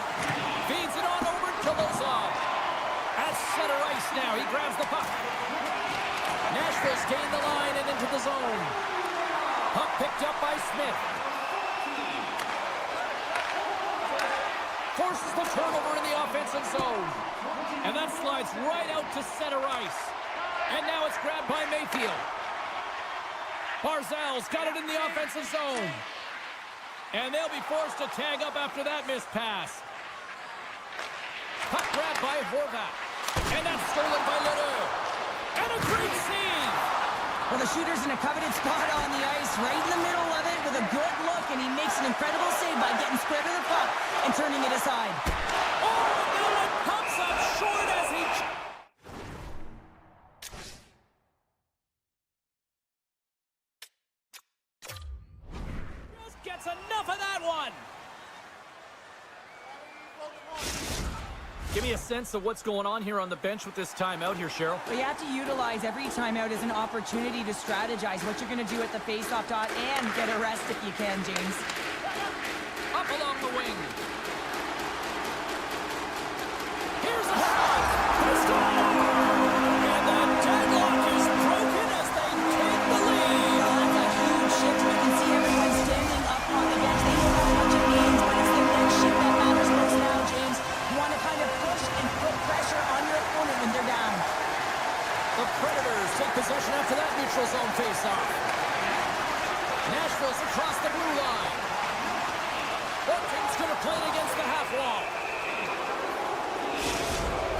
Feeds it on over to Lozon. At center ice now, he grabs the puck. Nashville's gained the line and into the zone. Puck picked up by Smith. Forces the turnover in the offensive zone. And that slides right out to center ice. And now it's grabbed by Mayfield. Barzal's got it in the offensive zone. And they'll be forced to tag up after that missed pass. Puck grabbed by Horvat. And that's stolen by Ledoux. And a great save. Well, the shooter's in a coveted spot on the ice, right in the middle of it with a good look, and he makes an incredible save by getting square to the puck and turning it aside. Oh, no, it comes up short as he... just gets enough of that one. Give me a sense of what's going on here on the bench with this timeout here, Cheryl. Well, you have to utilize every timeout as an opportunity to strategize what you're going to do at the faceoff dot and get a rest if you can, James. Up along the wing. Here's a shot. They score! And the deadlock is broken as they take the lead. Oh, that's a huge shift. You can see everyone standing up on the bench. They know how much it means, but it's the next shift that matters most now, James. You want to kind of push and put pressure on your opponent when they're down. The Predators take possession after that neutral zone faceoff. Nashville's across the blue line. Orton's going to play it against the half wall.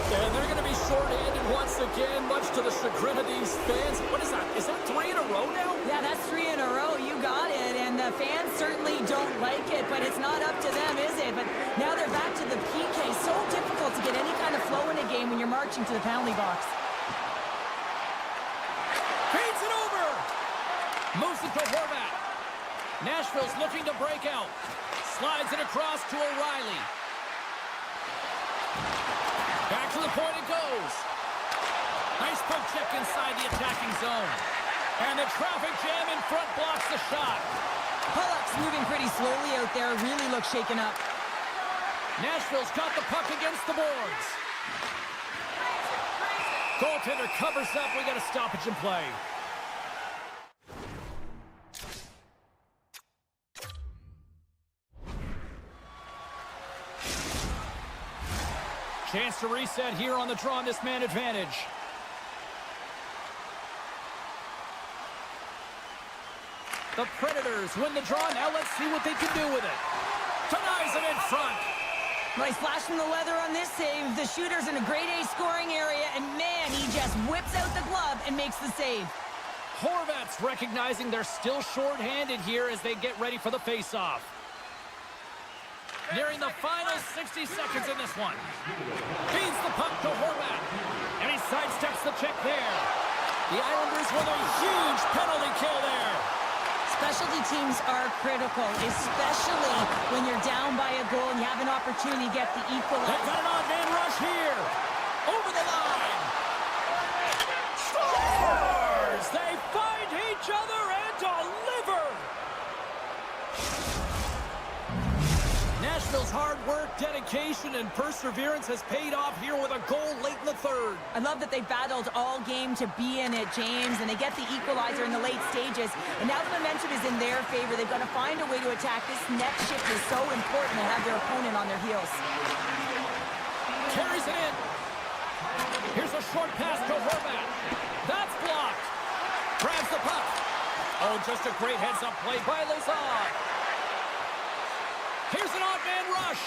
And they're going to be short-handed once again, much to the chagrin of these fans. What is that? Is that 3 in a row now? Yeah, that's 3 in a row. You got it. And the fans certainly don't like it, but it's not up to them, is it? But now they're back to the PK. So difficult to get any kind of flow in a game when you're marching to the penalty box. Feeds it over. Moves it to Horvat. Nashville's looking to break out. Slides it across to O'Reilly. Back to the point it goes. Nice poke check inside the attacking zone. And the traffic jam in front blocks the shot. Pollock's moving pretty slowly out there. Really looks shaken up. Nashville's got the puck against the boards. Goaltender covers up. We got a stoppage in play. Chance to reset here on the draw on this man advantage. The Predators win the draw. Now let's see what they can do with it. Denies it in front. Well, he's flashing the leather on this save. The shooter's in a grade A scoring area, and man, he just whips out the glove and makes the save. Horvat's recognizing they're still short-handed here as they get ready for the face-off. Nearing the final 60 seconds in this one. Feeds the puck to Horvat. And he sidesteps the check there. The Islanders with a huge penalty kill there. Specialty teams are critical, especially when you're down by a goal and you have an opportunity to get the equalizer. They've got an odd man rush here. Over the line. Scores! They find each other and deliver. Nashville's hard work, dedication, and perseverance has paid off here with a goal late in the third. I love that they battled all game to be in it, James, and they get the equalizer in the late stages. And now the momentum is in their favor. They've got to find a way to attack. This next shift is so important to have their opponent on their heels. Carries it in. Here's a short pass to Horvat. That's blocked. Grabs the puck. Oh, just a great heads-up play by Lozon. Here's an odd man rush.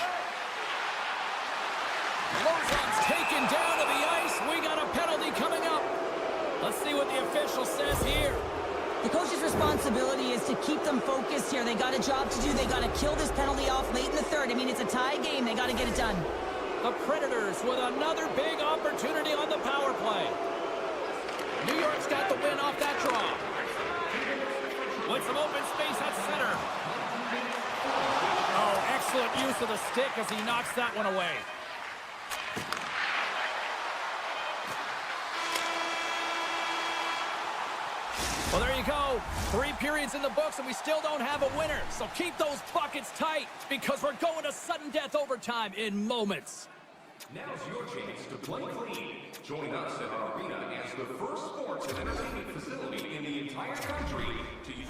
Lozon's taken down to the ice. We got a penalty coming up. Let's see what the official says here. The coach's responsibility is to keep them focused here. They got a job to do. They got to kill this penalty off late in the third. I mean, it's a tie game. They got to get it done. The Predators with another big opportunity on the power play. New York's got the win off that draw. With some open space at center. Oh, excellent use of the stick as he knocks that one away. Well, there you go. 3 periods in the books, and we still don't have a winner. So keep those buckets tight, because we're going to sudden death overtime in moments. Now's your chance to play clean. Join us at our arena as the first sports and entertainment facility in the entire country to use.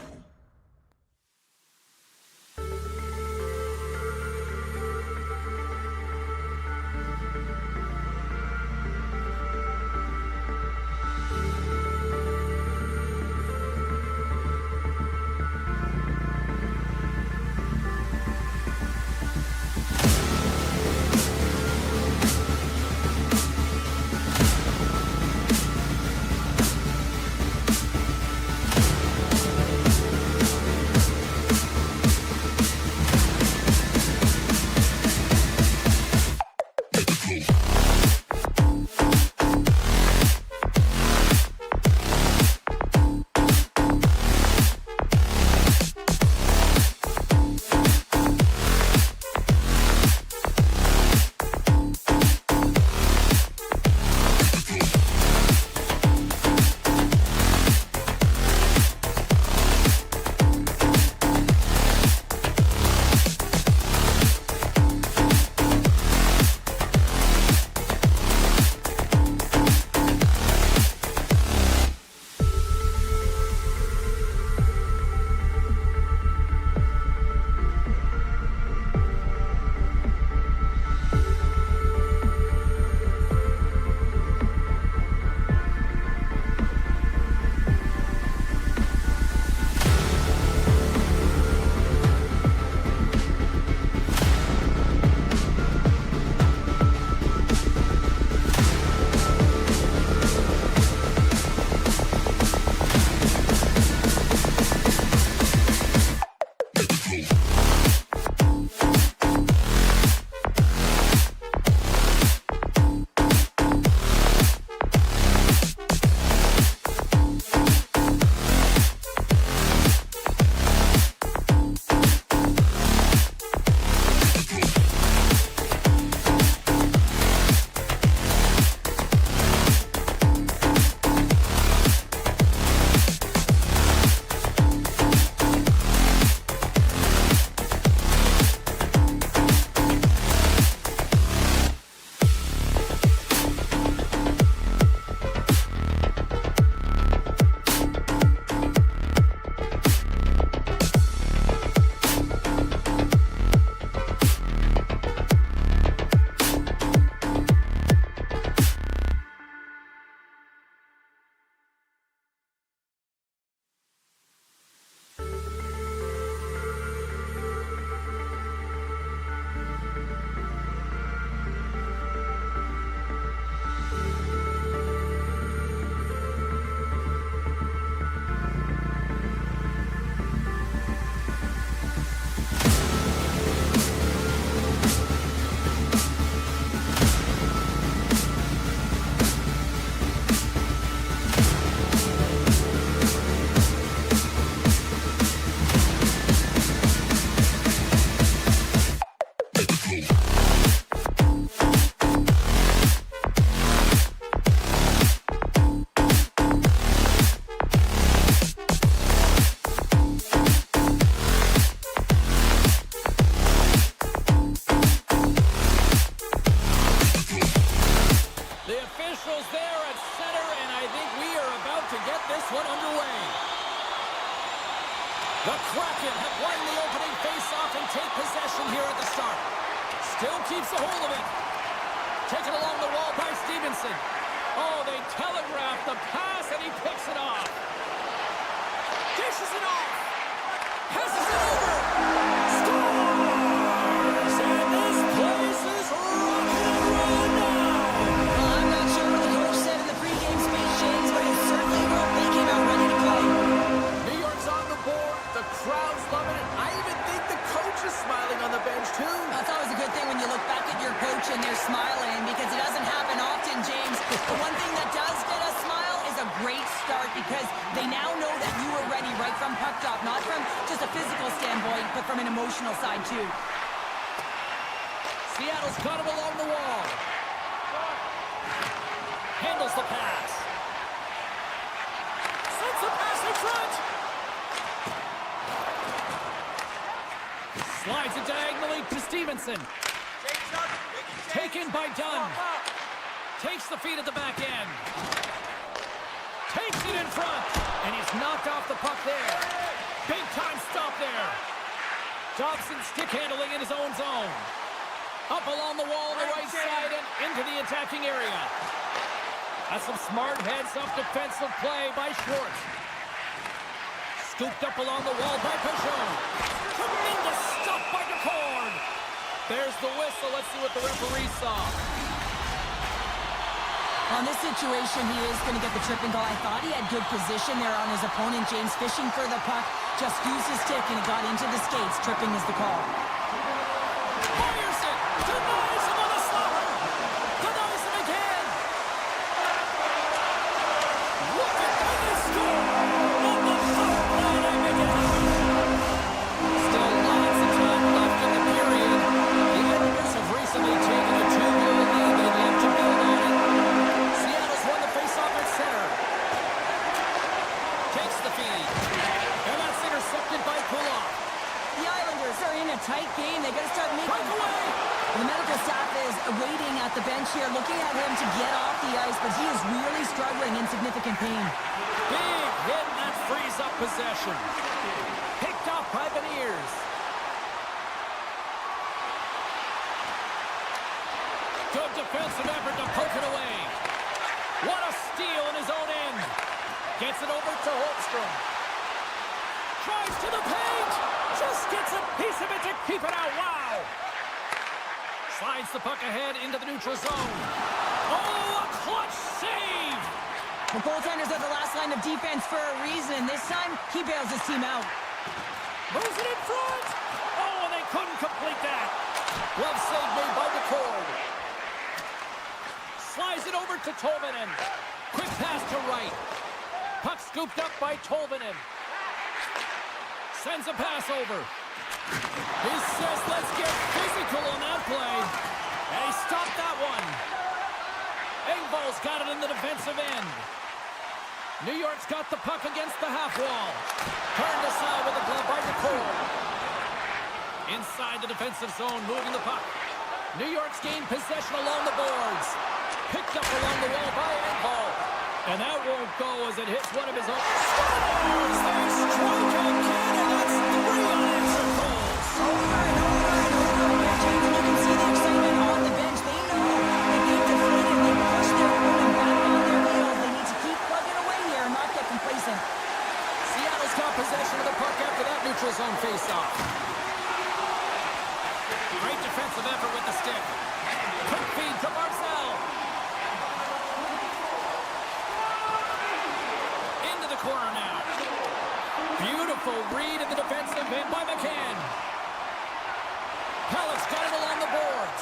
The Kraken have won the opening face-off and take possession here at the start. Still keeps a hold of it. Taken along the wall by Stevenson. Oh, they telegraph the pass, and he picks it off. Dishes it off. Passes it over. Scores! And this place is rocking and rolling now. Well, I'm not sure what the coach said in the pregame speech, James, but it certainly looked they came out ready to play. New York's on the board. The crowd's loving it. I even think the coach is smiling on the bench, too. That's always a good thing when you look back at your coach and they're smiling, because it doesn't happen often, James. The one thing that does get a smile is a great start, because they now know that you were ready right from puck drop, not from just a physical standpoint, but from an emotional side, too. Seattle's got him along the wall. Handles the pass. Sends the pass in front. Slides it diagonally to Stevenson. Taken by Dunn. Takes the feed at the back end. Takes it in front. And he's knocked off the puck there. Big time stop there. Dobson stick handling in his own zone. Up along the wall on the right side and into the attacking area. That's some smart heads-up defensive play by Schwartz. Scooped up along the wall by Peugeot. Tremendous stop by DeCord. There's the whistle. Let's see what the referee saw. On this situation, he is going to get the tripping goal. I thought he had good position there on his opponent. James fishing for the puck. Just used his stick and it got into the skates. Tripping is the call. Fires it. Denies him on the slapper. Denies him again. Look at this score. On the top line, I make it happen. Still lots of time left in the period. The Islanders have recently taken a 2-goal lead. They'd love to build on it. Seattle's won the faceoff at center. Takes the feed. And that's intercepted by Kulak. The Islanders are in a tight game. They got to start making... Breakaway! The medical staff is waiting at the bench here, looking at him to get off the ice, but he is really struggling in significant pain. Big hit, and that frees up possession. Picked off by Beniers. Good defensive effort to poke it away. What a steal in his own end. Gets it over to Holmstrom. Tries to the paint. Just gets a piece of it to keep it out. Wow. Slides the puck ahead into the neutral zone. Oh, a clutch save. The goaltenders are the last line of defense for a reason. This time, he bails his team out. Moves it in front. Oh, and they couldn't complete that. Glove save made by DeCord. Slides it over to Tolvanen. Quick pass to right. Puck scooped up by Tolvanen. Sends a pass over. He says, let's get physical on that play. And he stopped that one. Engvall's got it in the defensive end. New York's got the puck against the half wall. Turned aside with a glove by DeCord. Inside the defensive zone, moving the puck. New York's gained possession along the boards. Picked up along the wall by Engvall. And that won't go as it hits one of his own. Scores! They strike again, and that's 3 unanswered goals. Over and over and over again, James, and you can see the excitement on the bench. They know that they've deflated. They push their opponent back on their heels. They need to keep plugging away here and not get complacent. Seattle's got possession of the puck after that neutral zone faceoff. Great defensive effort with the stick. Quick feed to Barzal. Into the corner now. Beautiful read in the defensive end by McCann. Halleck's got it along the boards.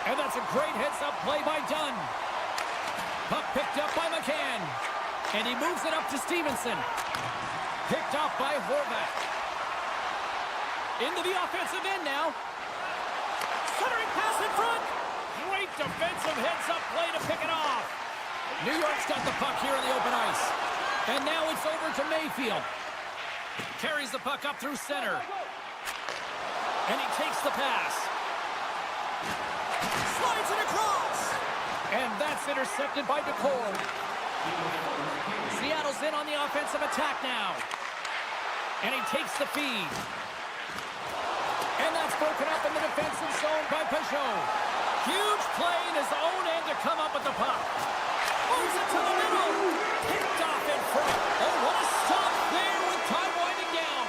And that's a great heads-up play by Dunn. Puck picked up by McCann. And he moves it up to Stevenson. Picked off by Horvat. Into the offensive end now. Centering pass in front. Great defensive heads-up play to pick it off. New York's got the puck here in the open ice. And now it's over to Mayfield. Carries the puck up through center. And he takes the pass. Slides it across. And that's intercepted by DeCord. Seattle's in on the offensive attack now. And he takes the feed. And that's broken up in the defensive zone by Peugeot. Huge play in his own end to come up with the puck. Moves it to the middle. Picked off in front. Oh, what a stop there with time winding down.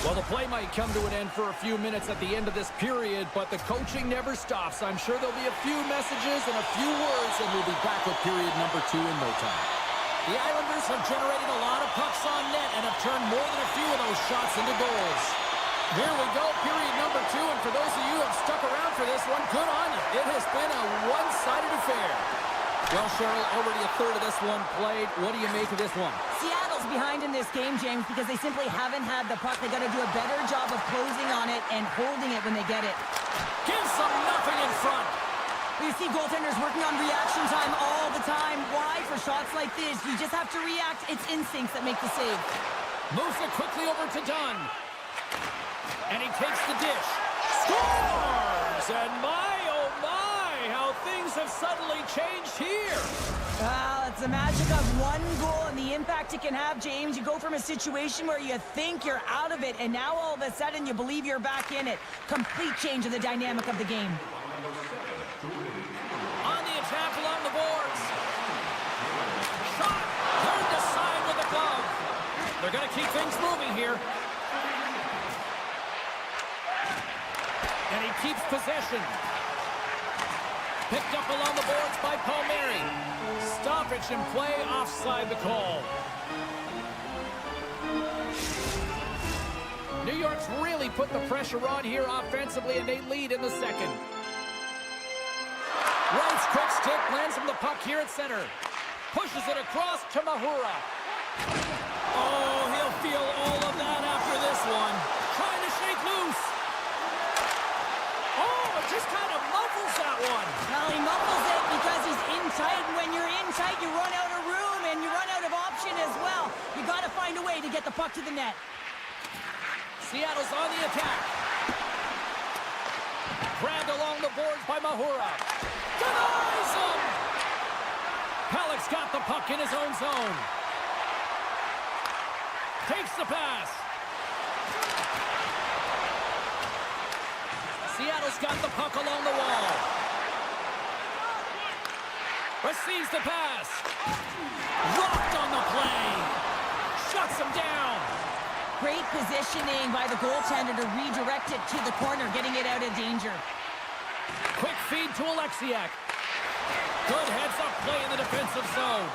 Well, the play might come to an end for a few minutes at the end of this period, but the coaching never stops. I'm sure there'll be a few messages and a few words, and we'll be back with period number 2 in no time. The Islanders have generated a lot of pucks on net and have turned more than a few of those shots into goals. Here we go, period number 2, and for those of you who have stuck around for this one, good on you. It has been a one-sided affair. Well, Cheryl, already a third of this one played. What do you make of this one? Seattle's behind in this game, James, because they simply haven't had the puck. They got to do a better job of closing on it and holding it when they get it. Gives them nothing in front. You see goaltenders working on reaction time all the time. Why? For shots like this, you just have to react. It's instincts that make the save. Moves it quickly over to Dunn. And he takes the dish. Scores! And my, oh my, how things have suddenly changed here. Well, it's the magic of one goal and the impact it can have, James. You go from a situation where you think you're out of it, and now all of a sudden you believe you're back in it. Complete change of the dynamic of the game. On the attack along the boards. Shot! Turned aside with a glove. They're going to keep things moving here. And he keeps possession. Picked up along the boards by Palmieri. Stoppage in play, offside the call. New York's really put the pressure on here offensively, and they lead in the second. Wright's quick stick lands him the puck here at center. Pushes it across to Mahura. Oh, he'll feel all of that after this one. Trying to shake loose. Oh, it just kind of muffles that one. Well, he muffles it because he's in tight, and when you're in tight, you run out of room, and you run out of option as well. You got to find a way to get the puck to the net. Seattle's on the attack. Grabbed along the boards by Mahura. Denies him! Halleck's got the puck in his own zone. Takes the pass. Seattle's got the puck along the wall. Receives the pass. Rocked on the play. Shuts him down. Great positioning by the goaltender to redirect it to the corner, getting it out of danger. Quick feed to Alexiak. Good heads-up play in the defensive zone.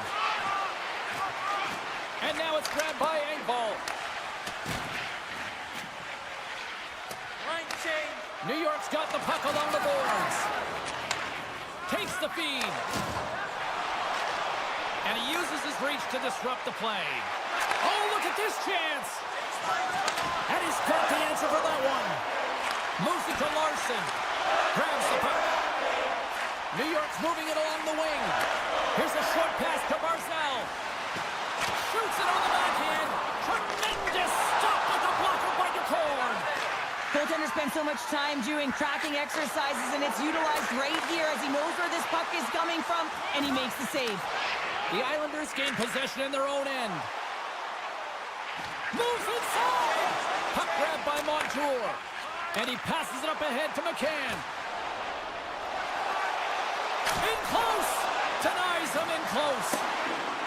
And now it's grabbed by Engvall. Line change. New York's got the puck along the boards. Takes the feed. And he uses his reach to disrupt the play. Oh, look at this chance. And he's got the answer for that one. Moves it to Larson. Grabs the puck. New York's moving it along the wing. Here's a short pass to Barzal. Shoots it on the backhand. Tremendous stop with the blocker by DeCorn. Goaltender spends so much time doing tracking exercises, and it's utilized right here as he knows where this puck is coming from, and he makes the save. The Islanders gain possession in their own end. Moves inside. Puck grabbed by Montour. And he passes it up ahead to McCann. In close. Denies him in close.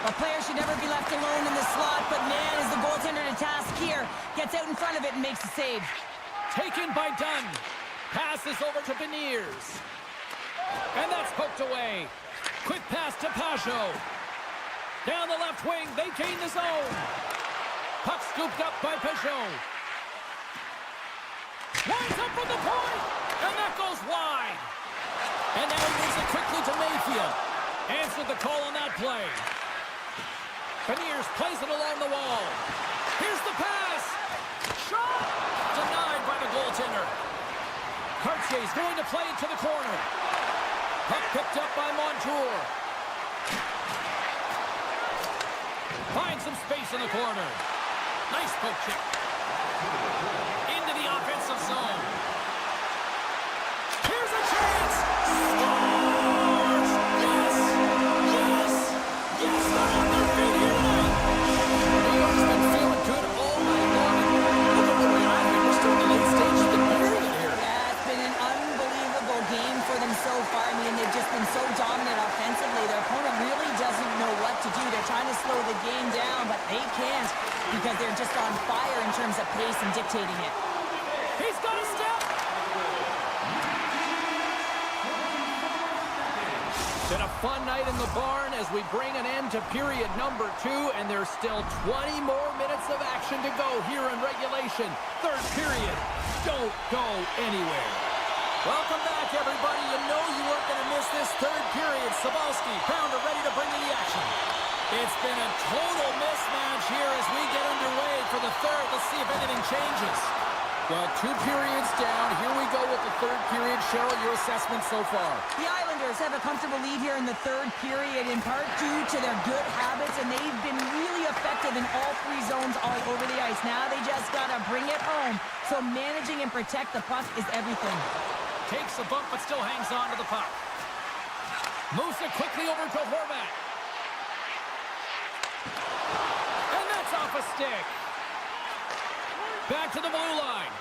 A player should never be left alone in the slot, but man, is the goaltender to task here. Gets out in front of it and makes the save. Taken by Dunn. Passes over to Beniers. And that's poked away. Quick pass to Pajot. Down the left wing, they gain the zone. Puck scooped up by Pajot. Winds up from the point, and that goes wide. And now he moves it quickly to Mayfield. Answered the call on that play. Beniers plays it along the wall. Here's the pass. Shot! Denied by the goaltender. Cartier's going to play it to the corner. Puck picked up by Montour. Finds some space in the corner. Nice poke check. Into the offensive zone. Here's a chance. Scores! Yes! Yes! Yes! They're on their feet here tonight. New York's been feeling good all night long. Look at where we are. We're still in the late stage of the period here. Yeah, it's been an unbelievable game for them so far. I mean, they've just been so dominant offensively. Their opponent really doesn't know what to do. They're trying to slow the game down, but they can't because they're just on fire in terms of pace and dictating it. He's got a step. Been a fun night in the barn as we bring an end to period number 2, and there's still 20 more minutes of action to go here in regulation. Third period. Don't go anywhere. Welcome back, everybody. You know you weren't going to miss this third period. Sabalski, Pounder ready to bring you the action. It's been a total mismatch here as we get underway for the third. Let's see if anything changes. Well, 2 periods down. Here we go with the third period. Cheryl, your assessment so far? The Islanders have a comfortable lead here in the third period, in part due to their good habits, and they've been really effective in all three zones all over the ice. Now they just got to bring it home. So managing and protect the puck is everything. Takes a bump, but still hangs on to the puck. Moves it quickly over to Horvat. And that's off a stick. Back to the blue line.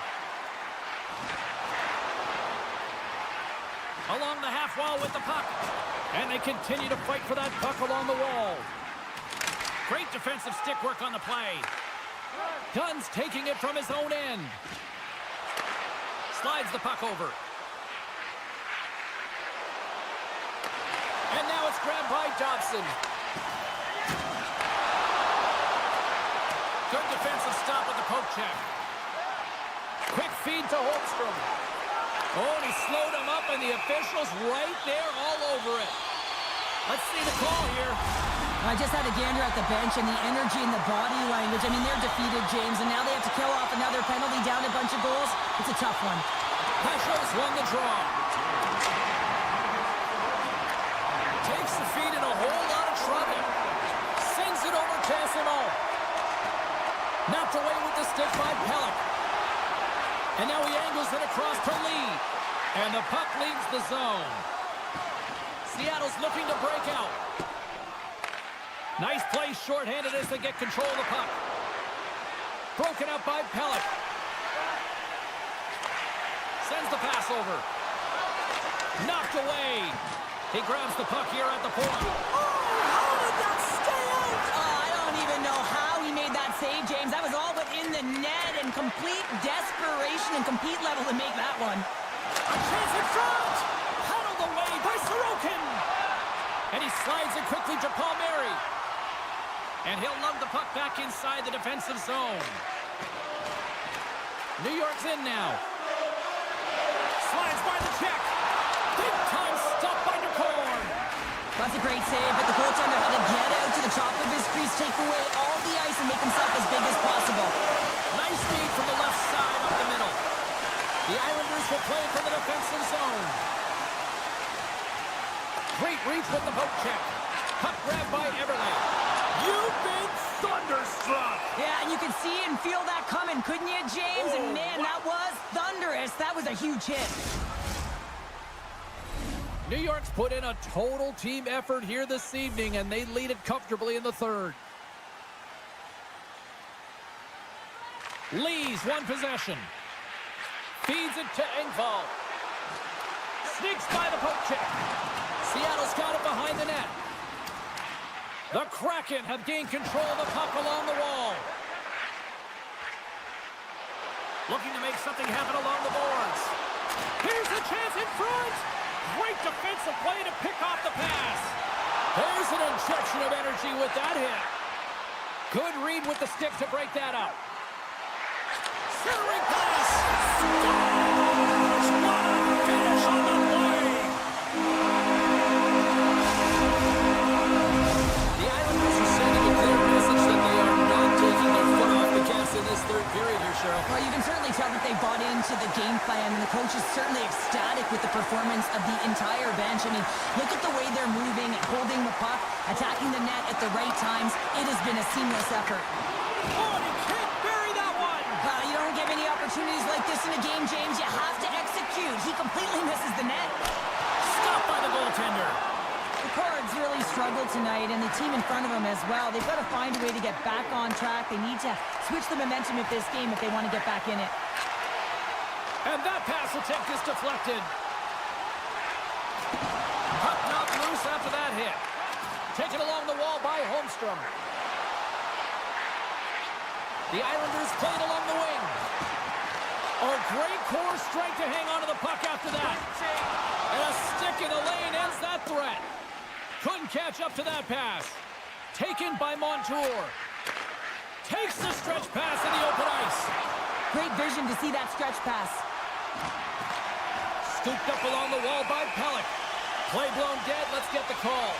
Along the half wall with the puck. And they continue to fight for that puck along the wall. Great defensive stick work on the play. Dunn's taking it from his own end. Slides the puck over. And now it's grabbed by Dobson. Good defensive stop with the poke check. Quick feed to Holmstrom. Oh, and he slowed him up, and the officials right there all over it. Let's see the call here. I just had a gander at the bench, and the energy and the body language. I mean, they're defeated, James, and now they have to kill off another penalty, down a bunch of goals. It's a tough one. Peshos won the draw. Takes the feed in a whole lot of trouble. Sends it over to SMO. Knocked away with the stick by Pellick. And now he angles it across to Lee. And the puck leaves the zone. Seattle's looking to break out. Nice play shorthanded as they get control of the puck. Broken up by Pellick. Sends the pass over. Knocked away. He grabs the puck here at the point. Oh, how did that stay out? Oh, I don't even know how he made that save, James. That was all but in the net and complete desperation and compete level to make that one. A chance in front! Paddled away by Sorokin! And he slides it quickly to Palmieri. And he'll lug the puck back inside the defensive zone. New York's in now. Slides by the check. Big time stop by DeCorn. That's a great save, but the goaltender had to get out to the top of his crease, take away all the ice, and make himself as big as possible. Nice feed from the left side up the middle. The Islanders will play from the defensive zone. Great reach with the poke check. Puck grabbed by Everly. You've been thunderstruck. Yeah, and you could see and feel that coming, couldn't you, James? And man, that was thunderous. That was a huge hit. New York's put in a total team effort here this evening, and they lead it comfortably in the third. Lee's one possession. Feeds it to Engvall. Sneaks by the poke check. Seattle's got it behind the net. The Kraken have gained control of the puck along the wall. Looking to make something happen along the boards. Here's a chance in front. Great defensive play to pick off the pass. There's an injection of energy with that hit. Good read with the stick to break that up. Centering pass. Scores! What a finish on the play. The Islanders are sending a clear message that they are not taking their foot off the gas in this third period here, Cheryl. Well, you can certainly tell that they bought into the game plan, and the coach is certainly ecstatic with the performance of the entire bench. I mean, look at the way they're moving, holding the puck, attacking the net at the right times. It has been a seamless effort. Oh, and he can't bury that one! You don't give any opportunities like this in a game, James. You have to execute. He completely misses the net. Stopped by the goaltender. The Cards really struggled tonight, and the team in front of them as well. They've got to find a way to get back on track. They need to switch the momentum of this game if they want to get back in it. And that pass attempt is deflected. Puck knocked loose after that hit. Taken along the wall by Holmstrom. The Islanders played along the wing. A great core strength to hang on to the puck after that. And a stick in the lane ends that threat. Couldn't catch up to that pass. Taken by Montour. Takes the stretch pass in the open ice. Great vision to see that stretch pass. Scooped up along the wall by Pellick. Play blown dead. Let's get the call.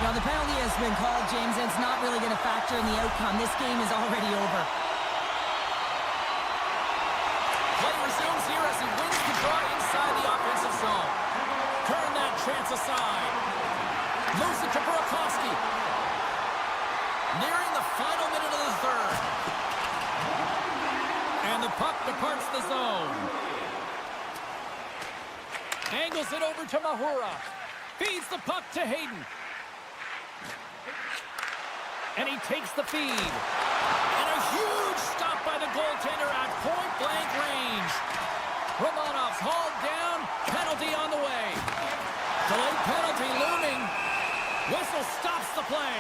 Now, the penalty has been called, James, and it's not really going to factor in the outcome. This game is already over. Play resumes here as he wins the draw inside the offensive zone. Turn that chance aside. Moves it to Burakovsky. Nearing the final minute of the third. And the puck departs the zone. Angles it over to Mahura. Feeds the puck to Hayden. And he takes the feed. And a huge stop by the goaltender at point-blank range. Romanov's hauled down. Penalty on the way. Delayed penalty looming. Whistle stops the play.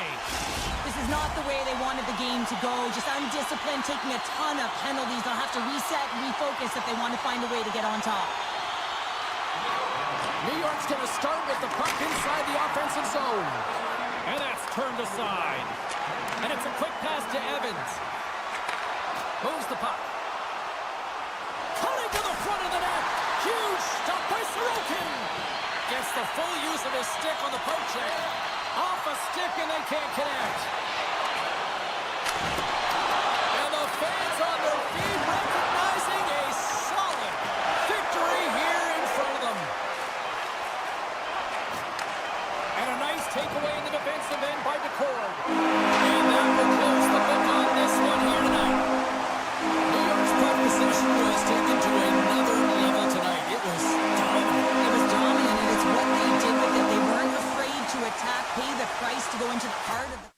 This is not the way they wanted the game to go. Just undisciplined, taking a ton of penalties. They'll have to reset and refocus if they want to find a way to get on top. New York's going to start with the puck inside the offensive zone. And that's turned aside. And it's a quick pass to Evans. Moves the puck. Cutting to the front of the net. Huge stop by Sorokin. Gets the full use of his stick on the poke check. Off a stick and they can't connect. And the fans on their feet recognizing a solid victory here in front of them. And a nice takeaway in the defensive end by Decord. And that will close the book on this one here tonight. New York's puck possession was taken to another level tonight. It was dominant. It was dominant, and it's what they did with it. They weren't afraid to attack, pay the price to go into the heart of the